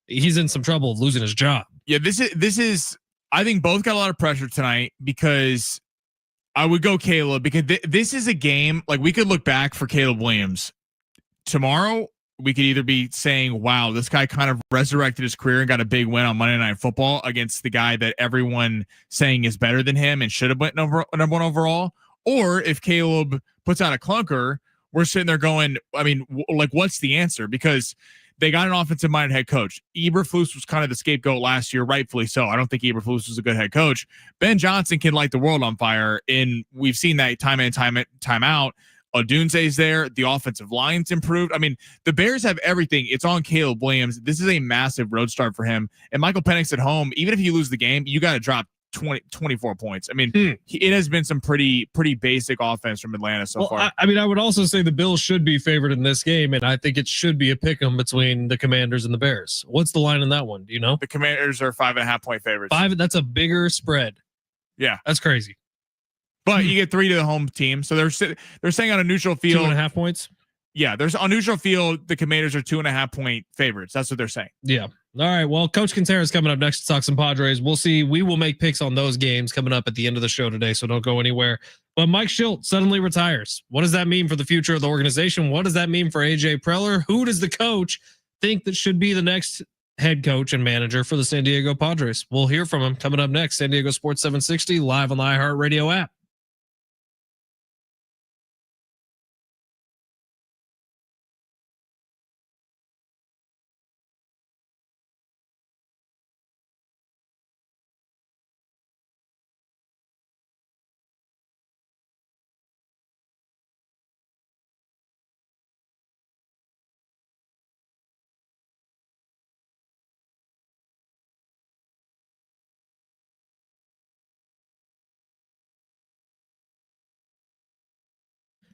he's in some trouble of losing his job. Yeah, this is, I think both got a lot of pressure tonight, because I would go Caleb, because this is a game, like, we could look back for Caleb Williams tomorrow. We could either be saying, wow, this guy kind of resurrected his career and got a big win on Monday Night Football against the guy that everyone saying is better than him and should have went number 1 overall. Or if Caleb puts out a clunker, we're sitting there going, I mean, like, what's the answer? Because they got an offensive-minded head coach. Eberflus was kind of the scapegoat last year, rightfully so. I don't think Eberflus was a good head coach. Ben Johnson can light the world on fire, and we've seen that time in, time out. Odunze's there. The offensive line's improved. I mean, the Bears have everything. It's on Caleb Williams. This is a massive road start for him. And Michael Penix at home, even if you lose the game, you got to drop 24 points. I mean, it has been some pretty basic offense from Atlanta so far. I mean, I would also say the Bills should be favored in this game, and I think it should be a pick 'em between the Commanders and the Bears. What's the line in that one? Do you know? The Commanders are 5.5 point favorites. 5. That's a bigger spread. Yeah, that's crazy. But you get 3 to the home team, so they're saying on a neutral field. 2.5 points. Yeah, there's on neutral field. The Commanders are 2.5 point favorites. That's what they're saying. Yeah. All right. Well, Coach Quintera's coming up next to talk some Padres. We'll see. We will make picks on those games coming up at the end of the show today, so don't go anywhere. But Mike Shildt suddenly retires. What does that mean for the future of the organization? What does that mean for AJ Preller? Who does the coach think that should be the next head coach and manager for the San Diego Padres? We'll hear from him coming up next. San Diego Sports 760 live on the iHeartRadio app.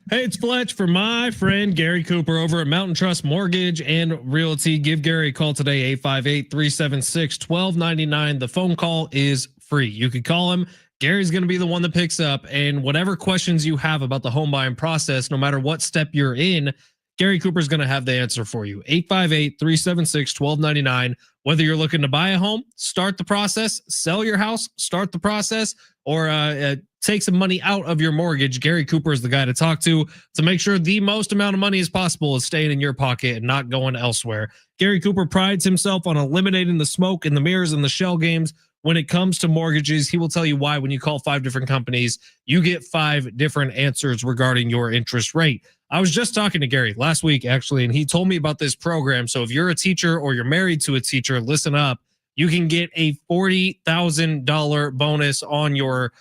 Hey, it's Fletch for my friend Gary Cooper over at Mountain Trust Mortgage and Realty. Give Gary a call today, 858-376-1299. The phone call is free. You could call him. Gary's going to be the one that picks up. And whatever questions you have about the home buying process, no matter what step you're in, Gary Cooper's going to have the answer for you. 858-376-1299. Whether you're looking to buy a home, start the process, sell your house, start the process, or take some money out of your mortgage, Gary Cooper is the guy to talk to make sure the most amount of money as possible is staying in your pocket and not going elsewhere. Gary Cooper prides himself on eliminating the smoke and the mirrors and the shell games when it comes to mortgages. He will tell you why when you call 5 different companies, you get 5 different answers regarding your interest rate. I was just talking to Gary last week, actually, and he told me about this program. So if you're a teacher or you're married to a teacher, listen up. You can get a $40,000 bonus on your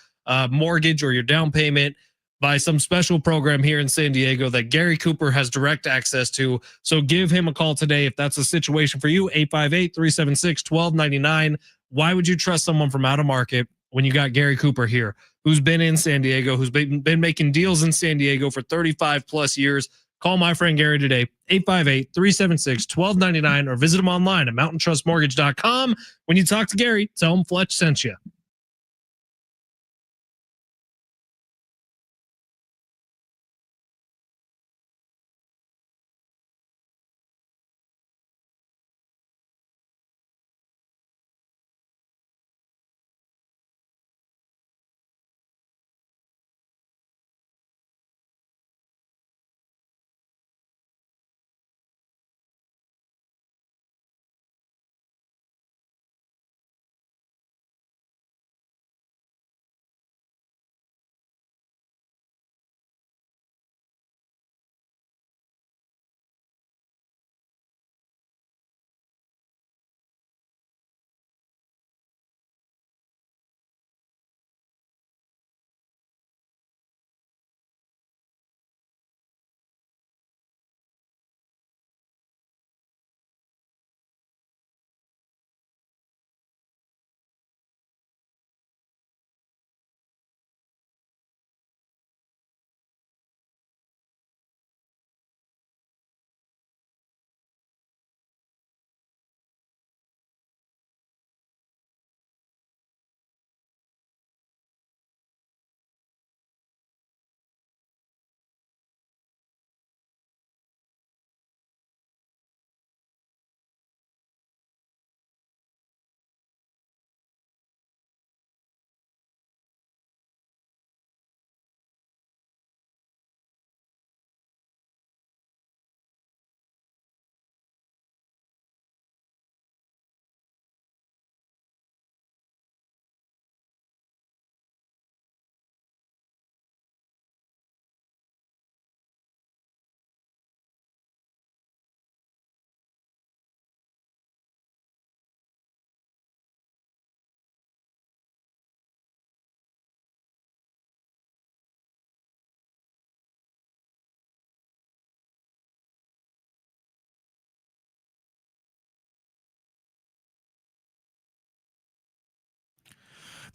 mortgage or your down payment by some special program here in San Diego that Gary Cooper has direct access to. So give him a call today if that's a situation for you, 858-376-1299. Why would you trust someone from out of market when you got Gary Cooper here, who's been in San Diego, who's been making deals in San Diego for 35 plus years? Call my friend Gary today, 858-376-1299, or visit him online at mountaintrustmortgage.com. When you talk to Gary, tell him Fletch sent you.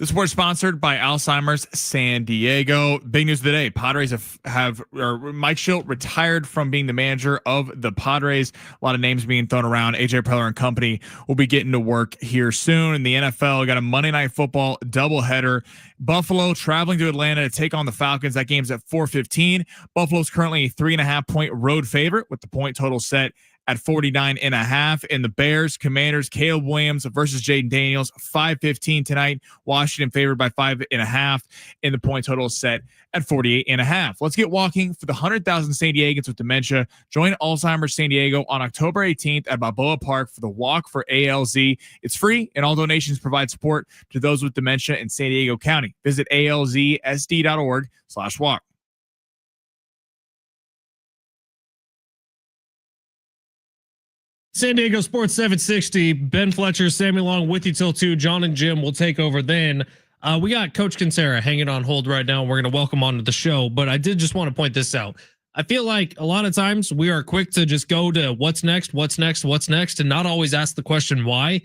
The sport's sponsored by Alzheimer's San Diego. Big news of the day. Padres or Mike Shildt retired from being the manager of the Padres. A lot of names being thrown around. AJ Preller and company will be getting to work here soon. In the NFL, got a Monday Night Football doubleheader. Buffalo traveling to Atlanta to take on the Falcons. That game's at 4:15. Buffalo's currently a 3.5-point road favorite with the point total set at 49.5. And the Bears, Commanders, Caleb Williams versus Jaden Daniels, 5:15 tonight. Washington favored by 5.5, and the point total is set at 48.5. Let's get walking for the 100,000 San Diegans with dementia. Join Alzheimer's San Diego on October 18th at Balboa Park for the Walk for ALZ. It's free, and all donations provide support to those with dementia in San Diego County. Visit alzsd.org/walk. San Diego Sports 760, Ben Fletcher, Sammy Long with you till 2. John and Jim will take over then. We got Coach Kinsera hanging on hold right now. We're going to welcome on to the show, but I did just want to point this out. I feel like a lot of times we are quick to just go to what's next, and not always ask the question why.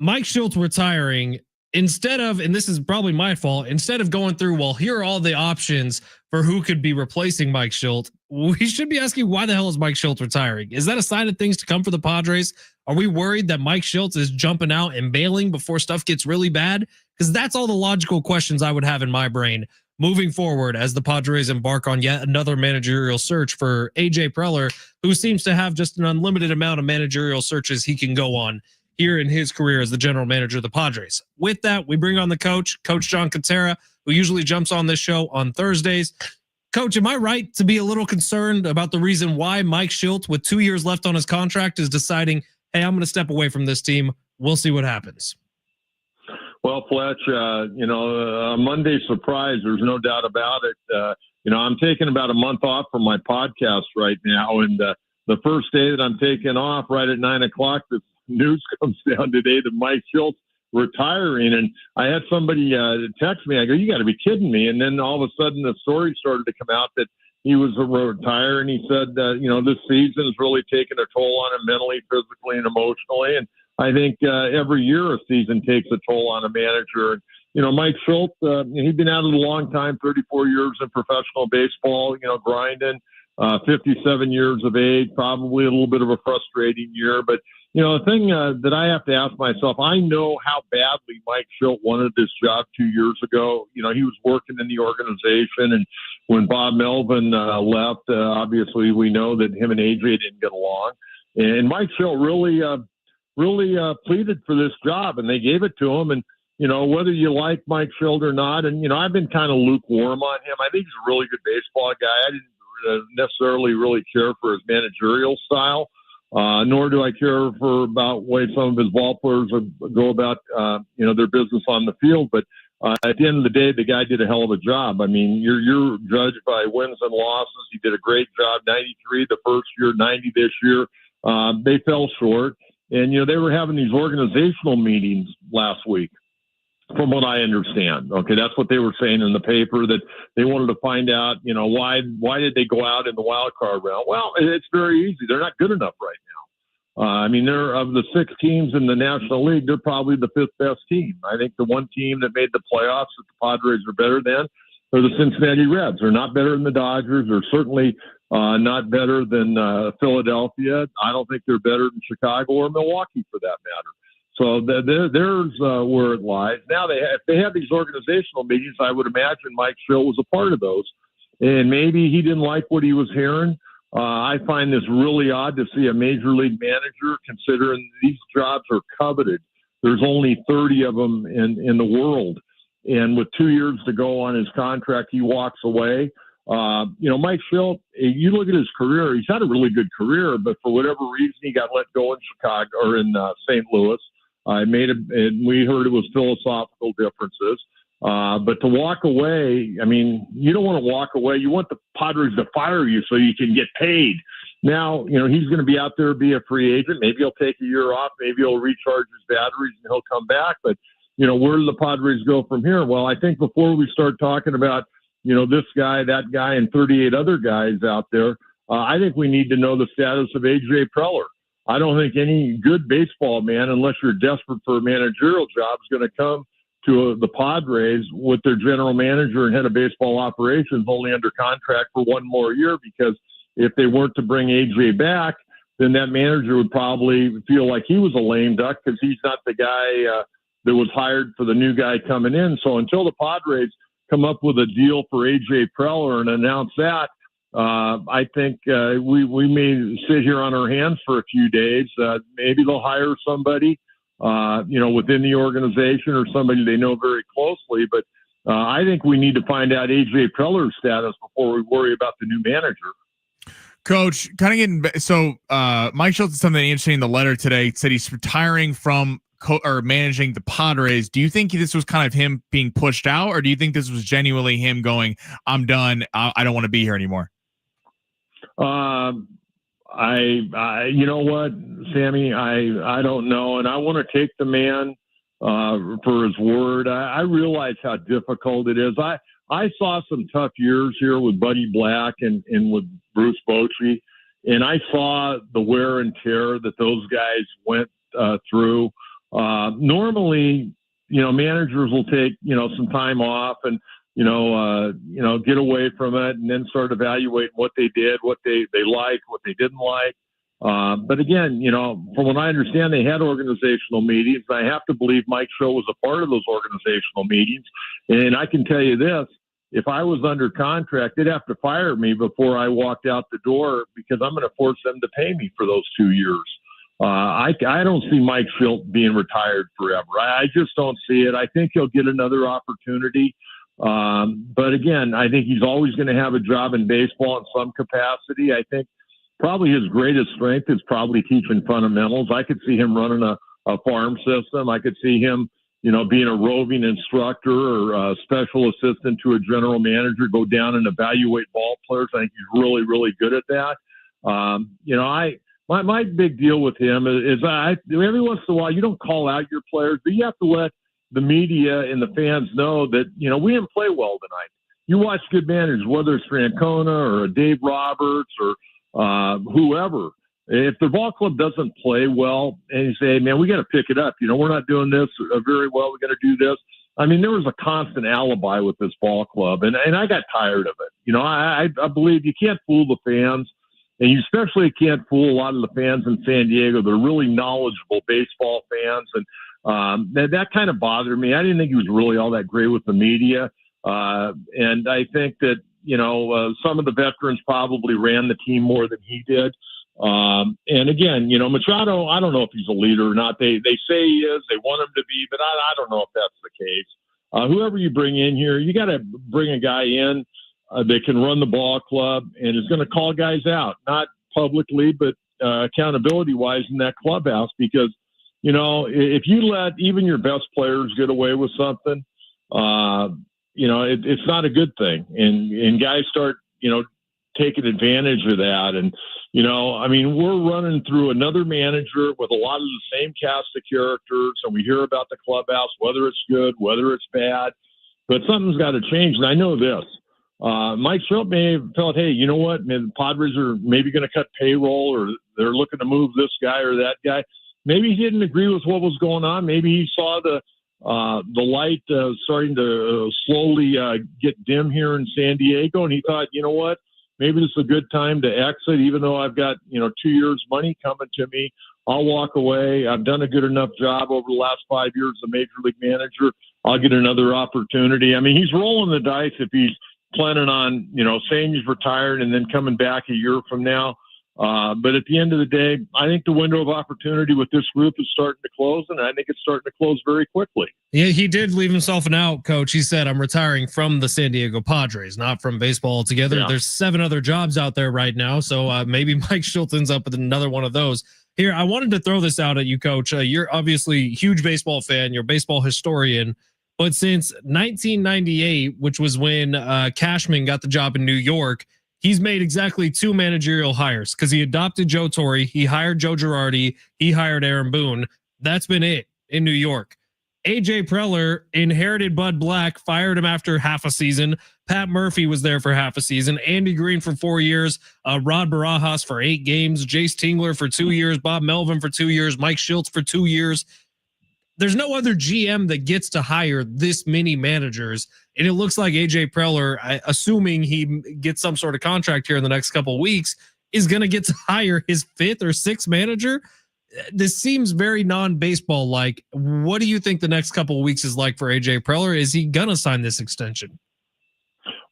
Mike Shildt retiring, instead of, and this is probably my fault, instead of going through, well, here are all the options for who could be replacing Mike Shildt, we should be asking, why the hell is Mike Shildt retiring? Is that a sign of things to come for the Padres? Are we worried that Mike Shildt is jumping out and bailing before stuff gets really bad? Because that's all the logical questions I would have in my brain moving forward as the Padres embark on yet another managerial search for AJ Preller, who seems to have just an unlimited amount of managerial searches he can go on here in his career as the general manager of the Padres. With that, we bring on the coach, Coach John Kinsera, who usually jumps on this show on Thursdays. Coach, am I right to be a little concerned about the reason why Mike Shildt, with 2 years left on his contract, is deciding, hey, I'm going to step away from this team. We'll see what happens. Well, Fletch, a Monday surprise, there's no doubt about it. I'm taking about a month off from my podcast right now. And the first day that I'm taking off, right at 9 o'clock, the news comes down today that Mike Shildt retiring. And I had somebody text me. I go, you got to be kidding me. And then all of a sudden the story started to come out that he was a retire. And he said, this season has really taken a toll on him mentally, physically, and emotionally. And I think every year a season takes a toll on a manager. And, Mike Shildt, he'd been at it a long time, 34 years in professional baseball, grinding, 57 years of age, probably a little bit of a frustrating year. But, the thing that I have to ask myself, I know how badly Mike Shildt wanted this job 2 years ago. He was working in the organization, and when Bob Melvin left, obviously we know that him and AJ didn't get along. And Mike Shildt really pleaded for this job, and they gave it to him. And, whether you like Mike Shildt or not, and, I've been kind of lukewarm on him. I think he's a really good baseball guy. I didn't necessarily really care for his managerial style. Nor do I care for about the way some of his ball players go about, their business on the field. But at the end of the day, the guy did a hell of a job. I mean, you're judged by wins and losses. He did a great job. 93 the first year, 90 this year. They fell short. And, they were having these organizational meetings last week, from what I understand. Okay, that's what they were saying in the paper, that they wanted to find out, why did they go out in the wild card round? Well, it's very easy. They're not good enough right now. They're, of the 6 teams in the National League, they're probably the 5th best team. I think the one team that made the playoffs that the Padres are better than are the Cincinnati Reds. They're not better than the Dodgers. They're certainly not better than Philadelphia. I don't think they're better than Chicago or Milwaukee, for that matter. So there's where it lies. Now, if they have these organizational meetings, I would imagine Mike Shildt was a part of those. And maybe he didn't like what he was hearing. I find this really odd to see a major league manager, considering these jobs are coveted. There's only 30 of them in the world. And with 2 years to go on his contract, he walks away. Mike Shildt, you look at his career, he's had a really good career, but for whatever reason, he got let go in Chicago or in St. Louis. And we heard it was philosophical differences. But to walk away, you don't want to walk away. You want the Padres to fire you so you can get paid. Now, he's going to be out there, be a free agent. Maybe he'll take a year off. Maybe he'll recharge his batteries and he'll come back. But, where do the Padres go from here? Well, I think before we start talking about, this guy, that guy, and 38 other guys out there, I think we need to know the status of AJ Preller. I don't think any good baseball man, unless you're desperate for a managerial job, is going to come to the Padres with their general manager and head of baseball operations only under contract for one more year, because if they weren't to bring AJ back, then that manager would probably feel like he was a lame duck because he's not the guy that was hired for the new guy coming in. So until the Padres come up with a deal for AJ Preller and announce that, I think we may sit here on our hands for a few days. Maybe they'll hire somebody, within the organization or somebody they know very closely. But I think we need to find out AJ Preller's status before we worry about the new manager. Coach, kind of getting so Mike Shildt did something interesting in the letter today. Said he's retiring from managing the Padres. Do you think this was kind of him being pushed out, or do you think this was genuinely him going, "I'm done. I don't want to be here anymore"? I you know what, Sammy, I don't know, and I want to take the man for his word. I realize how difficult it is. I saw some tough years here with Buddy Black and with Bruce Bochy, and I saw the wear and tear that those guys went through. Normally, managers will take, some time off and, get away from it and then start evaluating what they did, what they liked, what they didn't like. But again, from what I understand, they had organizational meetings. I have to believe Mike Shildt was a part of those organizational meetings. And I can tell you this, if I was under contract, they'd have to fire me before I walked out the door, because I'm going to force them to pay me for those 2 years. I don't see Mike Shildt being retired forever. I just don't see it. I think he'll get another opportunity. But again, I think he's always going to have a job in baseball in some capacity. I think probably his greatest strength is probably teaching fundamentals. I could see him running a farm system. I could see him, being a roving instructor or a special assistant to a general manager, go down and evaluate ball players. I think he's really, really good at that. My big deal with him is every once in a while, you don't call out your players, but you have to let the media and the fans know that, we didn't play well tonight. You watch good managers, whether it's Francona or Dave Roberts or whoever. If the ball club doesn't play well and you say, man, we got to pick it up. We're not doing this very well. We got to do this. I mean, there was a constant alibi with this ball club, and I got tired of it. I believe you can't fool the fans, and you especially can't fool a lot of the fans in San Diego. They're really knowledgeable baseball fans, and that kind of bothered me. I didn't think he was really all that great with the media, and I think that some of the veterans probably ran the team more than he did. And again, Machado, I don't know if he's a leader or not. They say he is. They want him to be, but I don't know if that's the case. Whoever you bring in here, you got to bring a guy in that can run the ball club and is going to call guys out, not publicly, but accountability-wise in that clubhouse. Because, if you let even your best players get away with something, it's not a good thing. And guys start, taking advantage of that. And, we're running through another manager with a lot of the same cast of characters, and we hear about the clubhouse, whether it's good, whether it's bad, but something's got to change. And I know this. Mike Shildt may have felt, hey, you know what? The Padres are maybe going to cut payroll, or they're looking to move this guy or that guy. Maybe he didn't agree with what was going on. Maybe he saw the light starting to slowly get dim here in San Diego, and he thought, you know what? Maybe this is a good time to exit, even though I've got 2 years money coming to me. I'll walk away. I've done a good enough job over the last 5 years as a major league manager. I'll get another opportunity. I mean, he's rolling the dice if he's planning on, saying he's retired and then coming back a year from now. But at the end of the day, I think the window of opportunity with this group is starting to close, and I think it's starting to close very quickly. Yeah, he did leave himself an out, Coach. He said, I'm retiring from the San Diego Padres, not from baseball altogether. Yeah. There's 7 other jobs out there right now, so maybe Mike Shildt ends up with another one of those. Here, I wanted to throw this out at you, Coach. You're obviously a huge baseball fan. You're a baseball historian. But since 1998, which was when Cashman got the job in New York, he's made exactly 2 managerial hires, because he adopted Joe Torre, he hired Joe Girardi, he hired Aaron Boone. That's been it in New York. AJ Preller inherited Bud Black, fired him after half a season. Pat Murphy was there for half a season. Andy Green for 4 years. Rod Barajas for 8 games. Jace Tingler for 2 years. Bob Melvin for 2 years. Mike Shildt for 2 years. there's no other GM that gets to hire this many managers. And it looks like AJ Preller, assuming he gets some sort of contract here in the next couple of weeks, is going to get to hire his 5th or 6th manager. This seems very non-baseball like. What do you think the next couple of weeks is like for AJ Preller? Is he going to sign this extension?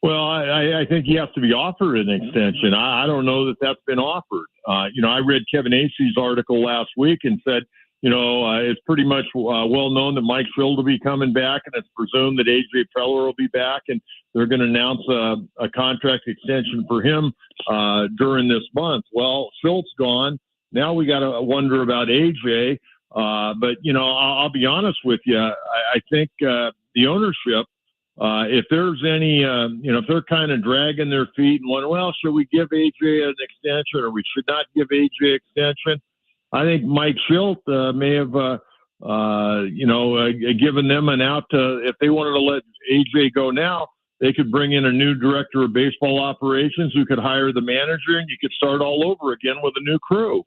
Well, I think he has to be offered an extension. I don't know that that's been offered. I read Kevin Acey's article last week and said, it's pretty much well known that Mike Shildt will be coming back, and it's presumed that AJ Preller will be back, and they're going to announce a contract extension for him during this month. Well, Shildt's gone. Now we got to wonder about AJ. But I'll be honest with you. I think the ownership, if there's any, if they're kind of dragging their feet and wondering, well, should we give AJ an extension or we should not give AJ extension? I think Mike Shildt may have, given them an out to, if they wanted to let AJ go now, they could bring in a new director of baseball operations who could hire the manager, and you could start all over again with a new crew.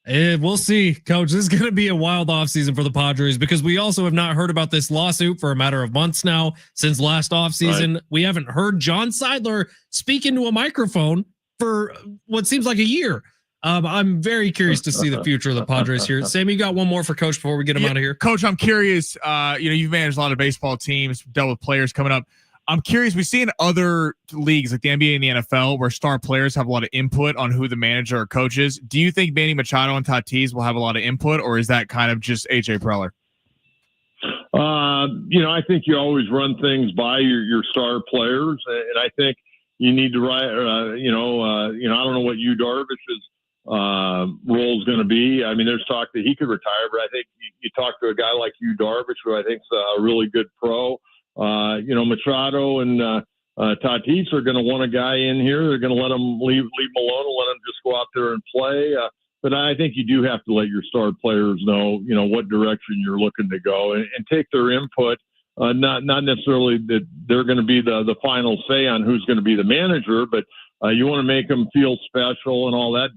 We'll see, Coach. This is going to be a wild offseason for the Padres because we also have not heard about this lawsuit for a matter of months now since last offseason. Right. We haven't heard John Seidler speak into a microphone for what seems like a year. I'm very curious to see the future of the Padres here. Sammy, you got one more for Coach before we get him out of here? Coach, I'm curious. You've managed a lot of baseball teams, dealt with players coming up. I'm curious. We see in other leagues like the NBA and the NFL where star players have a lot of input on who the manager or coach is. Do you think Manny Machado and Tatis will have a lot of input, or is that kind of just AJ Preller? I think you always run things by your star players, and I think you need to write. I don't know what Yu Darvish's role is going to be. I mean, there's talk that he could retire, but I think you talk to a guy like Yu Darvish, who I think is a really good pro. Machado and Tatis are going to want a guy in here. They're going to let him leave him alone and let him just go out there and play. But I think you do have to let your star players know, what direction you're looking to go and take their input. Not necessarily that they're going to be the final say on who's going to be the manager, but you want to make them feel special and all that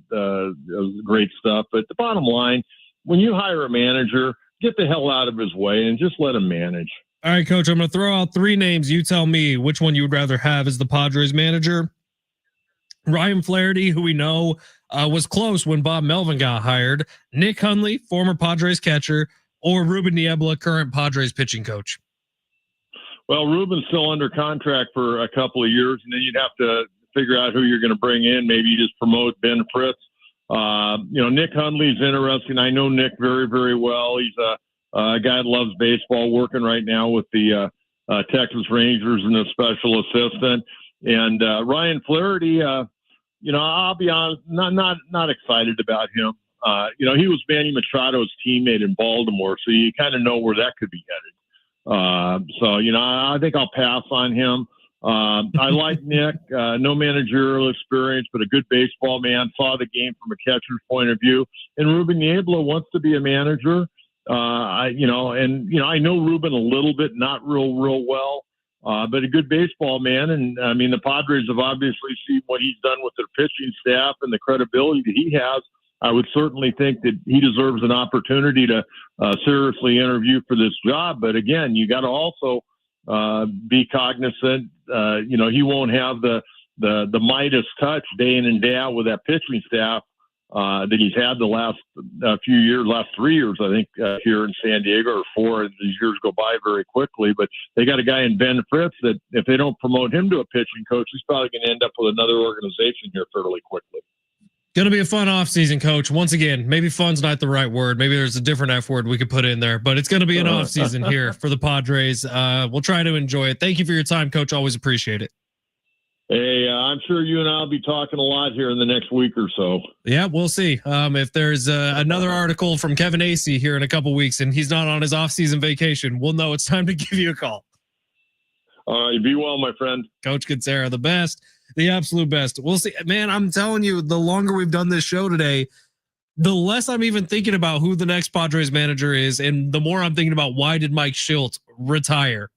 great stuff. But the bottom line, when you hire a manager, get the hell out of his way and just let him manage. All right, Coach, I'm going to throw out 3 names. You tell me which one you would rather have as the Padres manager. Ryan Flaherty, who we know was close when Bob Melvin got hired. Nick Hundley, former Padres catcher, or Ruben Niebla, current Padres pitching coach. Well, Ruben's still under contract for a couple of years, and then you'd have to figure out who you're going to bring in. Maybe you just promote Ben Fritz. Nick Hundley's interesting. I know Nick very, very well. He's a guy that loves baseball, working right now with the Texas Rangers and a special assistant. And Ryan Flaherty, I'll be honest, not excited about him. He was Manny Machado's teammate in Baltimore, so you kind of know where that could be headed. I think I'll pass on him. I like Nick, no managerial experience, but a good baseball man, saw the game from a catcher's point of view. And Ruben Niebla wants to be a manager. I know Ruben a little bit, not real well, but a good baseball man. And I mean, the Padres have obviously seen what he's done with their pitching staff and the credibility that he has. I would certainly think that he deserves an opportunity to seriously interview for this job. But again, you got to also be cognizant. He won't have the Midas touch day in and day out with that pitching staff that he's had the last few years, last 3 years, I think, here in San Diego, or 4. These years go by very quickly. But they got a guy in Ben Fritz that if they don't promote him to a pitching coach, he's probably going to end up with another organization here fairly quickly. Going to be a fun offseason, Coach. Once again, maybe fun's not the right word. Maybe there's a different F word we could put in there, but it's going to be an offseason here for the Padres. We'll try to enjoy it. Thank you for your time, Coach. Always appreciate it. Hey, I'm sure you and I'll be talking a lot here in the next week or so. Yeah, we'll see. If there's another article from Kevin Acey here in a couple weeks and he's not on his off-season vacation, we'll know it's time to give you a call. All right, be well, my friend. Coach Kucera, the best, the absolute best. We'll see. Man, I'm telling you, the longer we've done this show today, the less I'm even thinking about who the next Padres manager is, and the more I'm thinking about why did Mike Shildt retire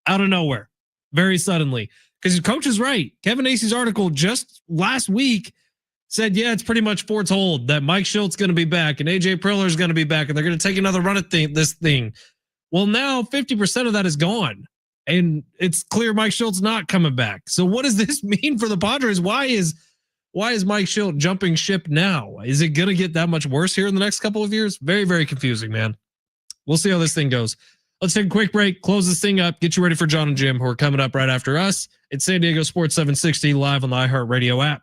out of nowhere very suddenly. Because Coach is right. Kevin Acey's article just last week said, yeah, it's pretty much foretold that Mike Shildt's going to be back and AJ Preller is going to be back and they're going to take another run at this thing. Well, now 50% of that is gone and it's clear Mike Shildt's not coming back. So what does this mean for the Padres? Why is Mike Shildt jumping ship now? Is it going to get that much worse here in the next couple of years? Very, very confusing, man. We'll see how this thing goes. Let's take a quick break, close this thing up, get you ready for John and Jim, who are coming up right after us. It's San Diego Sports 760 live on the iHeartRadio app.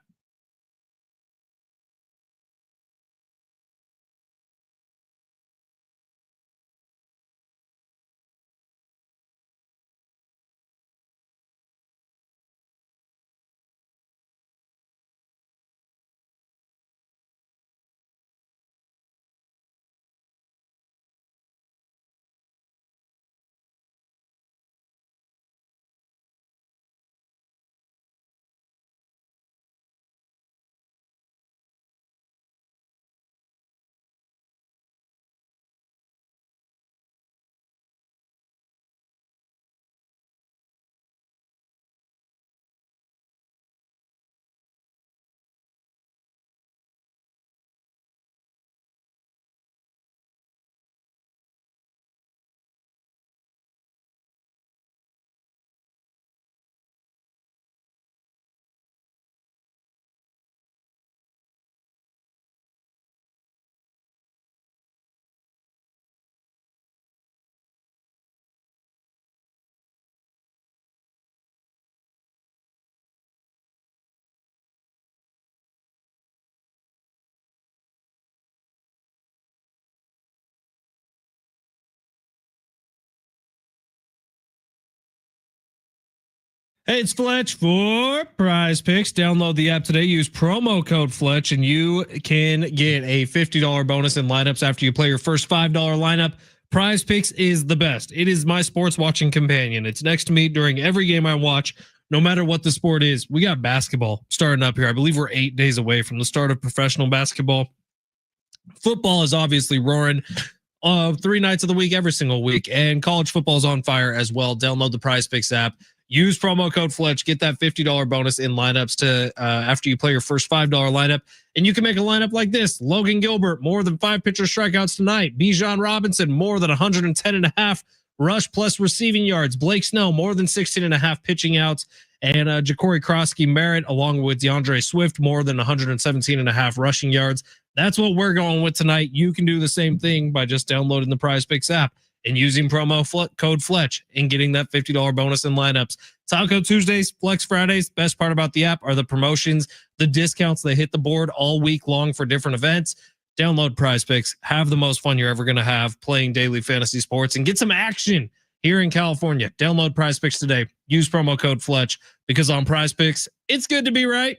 Hey, it's Fletch for Prize Picks. Download the app today. Use promo code Fletch, and you can get a $50 bonus in lineups after you play your first $5 lineup. Prize Picks is the best. It is my sports watching companion. It's next to me during every game I watch, no matter what the sport is. We got basketball starting up here. I believe we're 8 days away from the start of professional basketball. Football is obviously roaring. 3 nights of the week, every single week, and college football is on fire as well. Download the Prize Picks app. Use promo code Fletch. Get that $50 bonus in lineups to after you play your first $5 lineup, and you can make a lineup like this: Logan Gilbert, more than 5 pitcher strikeouts tonight; Bijan Robinson, more than 110.5 rush plus receiving yards; Blake Snell, more than 16.5 pitching outs; and Ja'Cory Krosky Merritt, along with DeAndre Swift, more than 117.5 rushing yards. That's what we're going with tonight. You can do the same thing by just downloading the Prize Picks app and using promo code Fletch and getting that $50 bonus in lineups. Taco Tuesdays, Flex Fridays. Best part about the app are the promotions, the discounts that hit the board all week long for different events. Download Prize Picks. Have the most fun you're ever going to have playing daily fantasy sports and get some action here in California. Download Prize Picks today. Use promo code Fletch, because on Prize Picks, it's good to be right.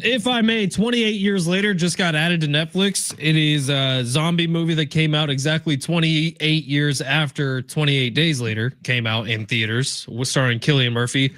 If I may, 28 years later, just got added to Netflix. It is a zombie movie that came out exactly 28 years after 28 Days Later came out in theaters, was starring Cillian Murphy.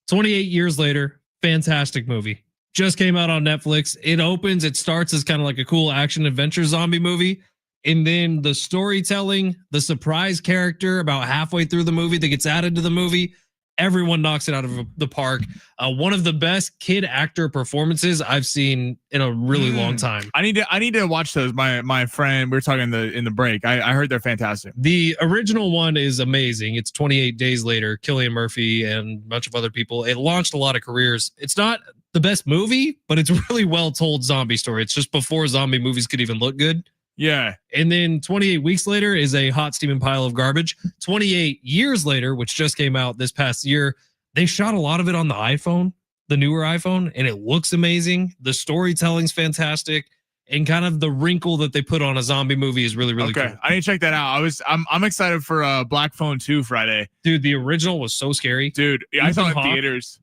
28 years later, fantastic movie. Just came out on Netflix. It starts as kind of like a cool action adventure zombie movie. And then the storytelling, the surprise character about halfway through the movie that gets added to the movie, everyone knocks it out of the park. One of the best kid actor performances I've seen in a really long time. I need to watch those. My friend, we were talking in the break. I heard they're fantastic. The original one is amazing. It's 28 Days Later, Cillian Murphy and a bunch of other people. It launched a lot of careers. It's not the best movie, but it's a really well told zombie story. It's just before zombie movies could even look good. Yeah. And then 28 Weeks Later is a hot steaming pile of garbage. 28 Years Later, which just came out this past year, they shot a lot of it on the iPhone, the newer iPhone, and it looks amazing. The storytelling's fantastic, and kind of the wrinkle that they put on a zombie movie is really, really cool. I need to check that out. I'm excited for Black Phone 2 Friday. Dude, the original was so scary. Dude, I saw it in theaters.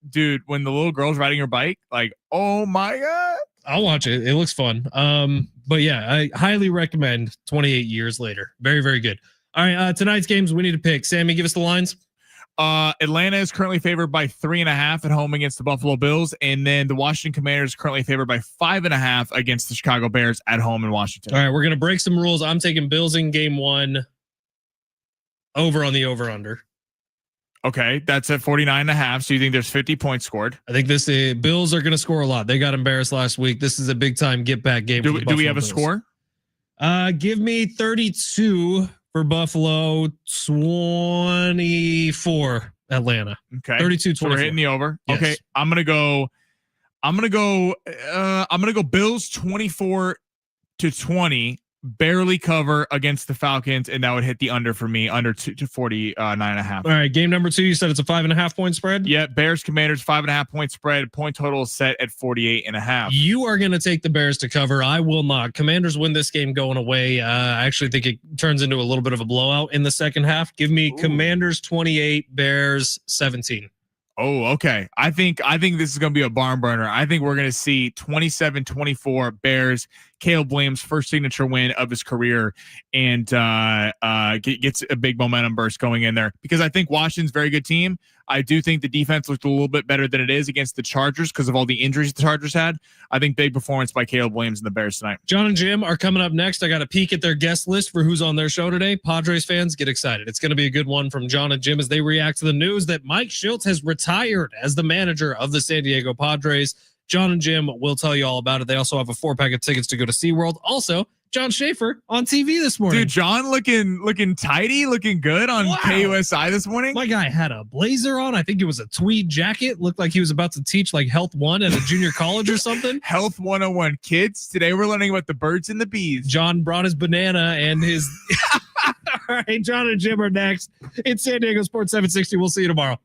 Dude, when the little girl's riding her bike, like, oh my God. I'll watch it. It looks fun. But yeah, I highly recommend 28 Years Later. Very, very good. All right. Tonight's games we need to pick. Sammy, give us the lines. Atlanta is currently favored by 3.5 at home against the Buffalo Bills. And then the Washington Commanders currently favored by 5.5 against the Chicago Bears at home in Washington. All right. We're going to break some rules. I'm taking Bills in game 1 over on the over under. Okay, that's at 49.5. So you think there's 50 points scored? I think this Bills are going to score a lot. They got embarrassed last week. This is a big time get back game. Do we have a score? Give me 32 for Buffalo, 24 Atlanta. Okay, 32-24. So we're hitting the over. Yes. Okay, I'm gonna go Bills 24-20. Barely cover against the Falcons, and that would hit the under for me, under to 49.5. All right, game number 2. You said it's a 5.5 point spread. Yeah, Bears Commanders 5.5 point spread. Point total is set at 48.5. You are going to take the Bears to cover. I will not. Commanders win this game going away. I actually think it turns into a little bit of a blowout in the second half. Give me Commanders 28, Bears 17. Oh, okay. I think this is going to be a barn burner. I think we're going to see 27-24 Bears. Caleb Williams' first signature win of his career, and gets a big momentum burst going in there, because I think Washington's a very good team. I do think the defense looked a little bit better than it is against the Chargers because of all the injuries the Chargers had. I think big performance by Caleb Williams and the Bears tonight. John and Jim are coming up next. I got a peek at their guest list for who's on their show today. Padres fans, get excited. It's going to be a good one from John and Jim as they react to the news that Mike Shildt has retired as the manager of the San Diego Padres. John and Jim will tell you all about it. They also have a 4-pack of tickets to go to SeaWorld. Also, John Schaefer on TV this morning. Dude, John looking tidy, looking good on KUSI this morning. My guy had a blazer on. I think it was a tweed jacket. Looked like he was about to teach like Health 1 at a junior college or something. Health 101. Kids, today we're learning about the birds and the bees. John brought his banana and his... All right, John and Jim are next. It's San Diego Sports 760. We'll see you tomorrow.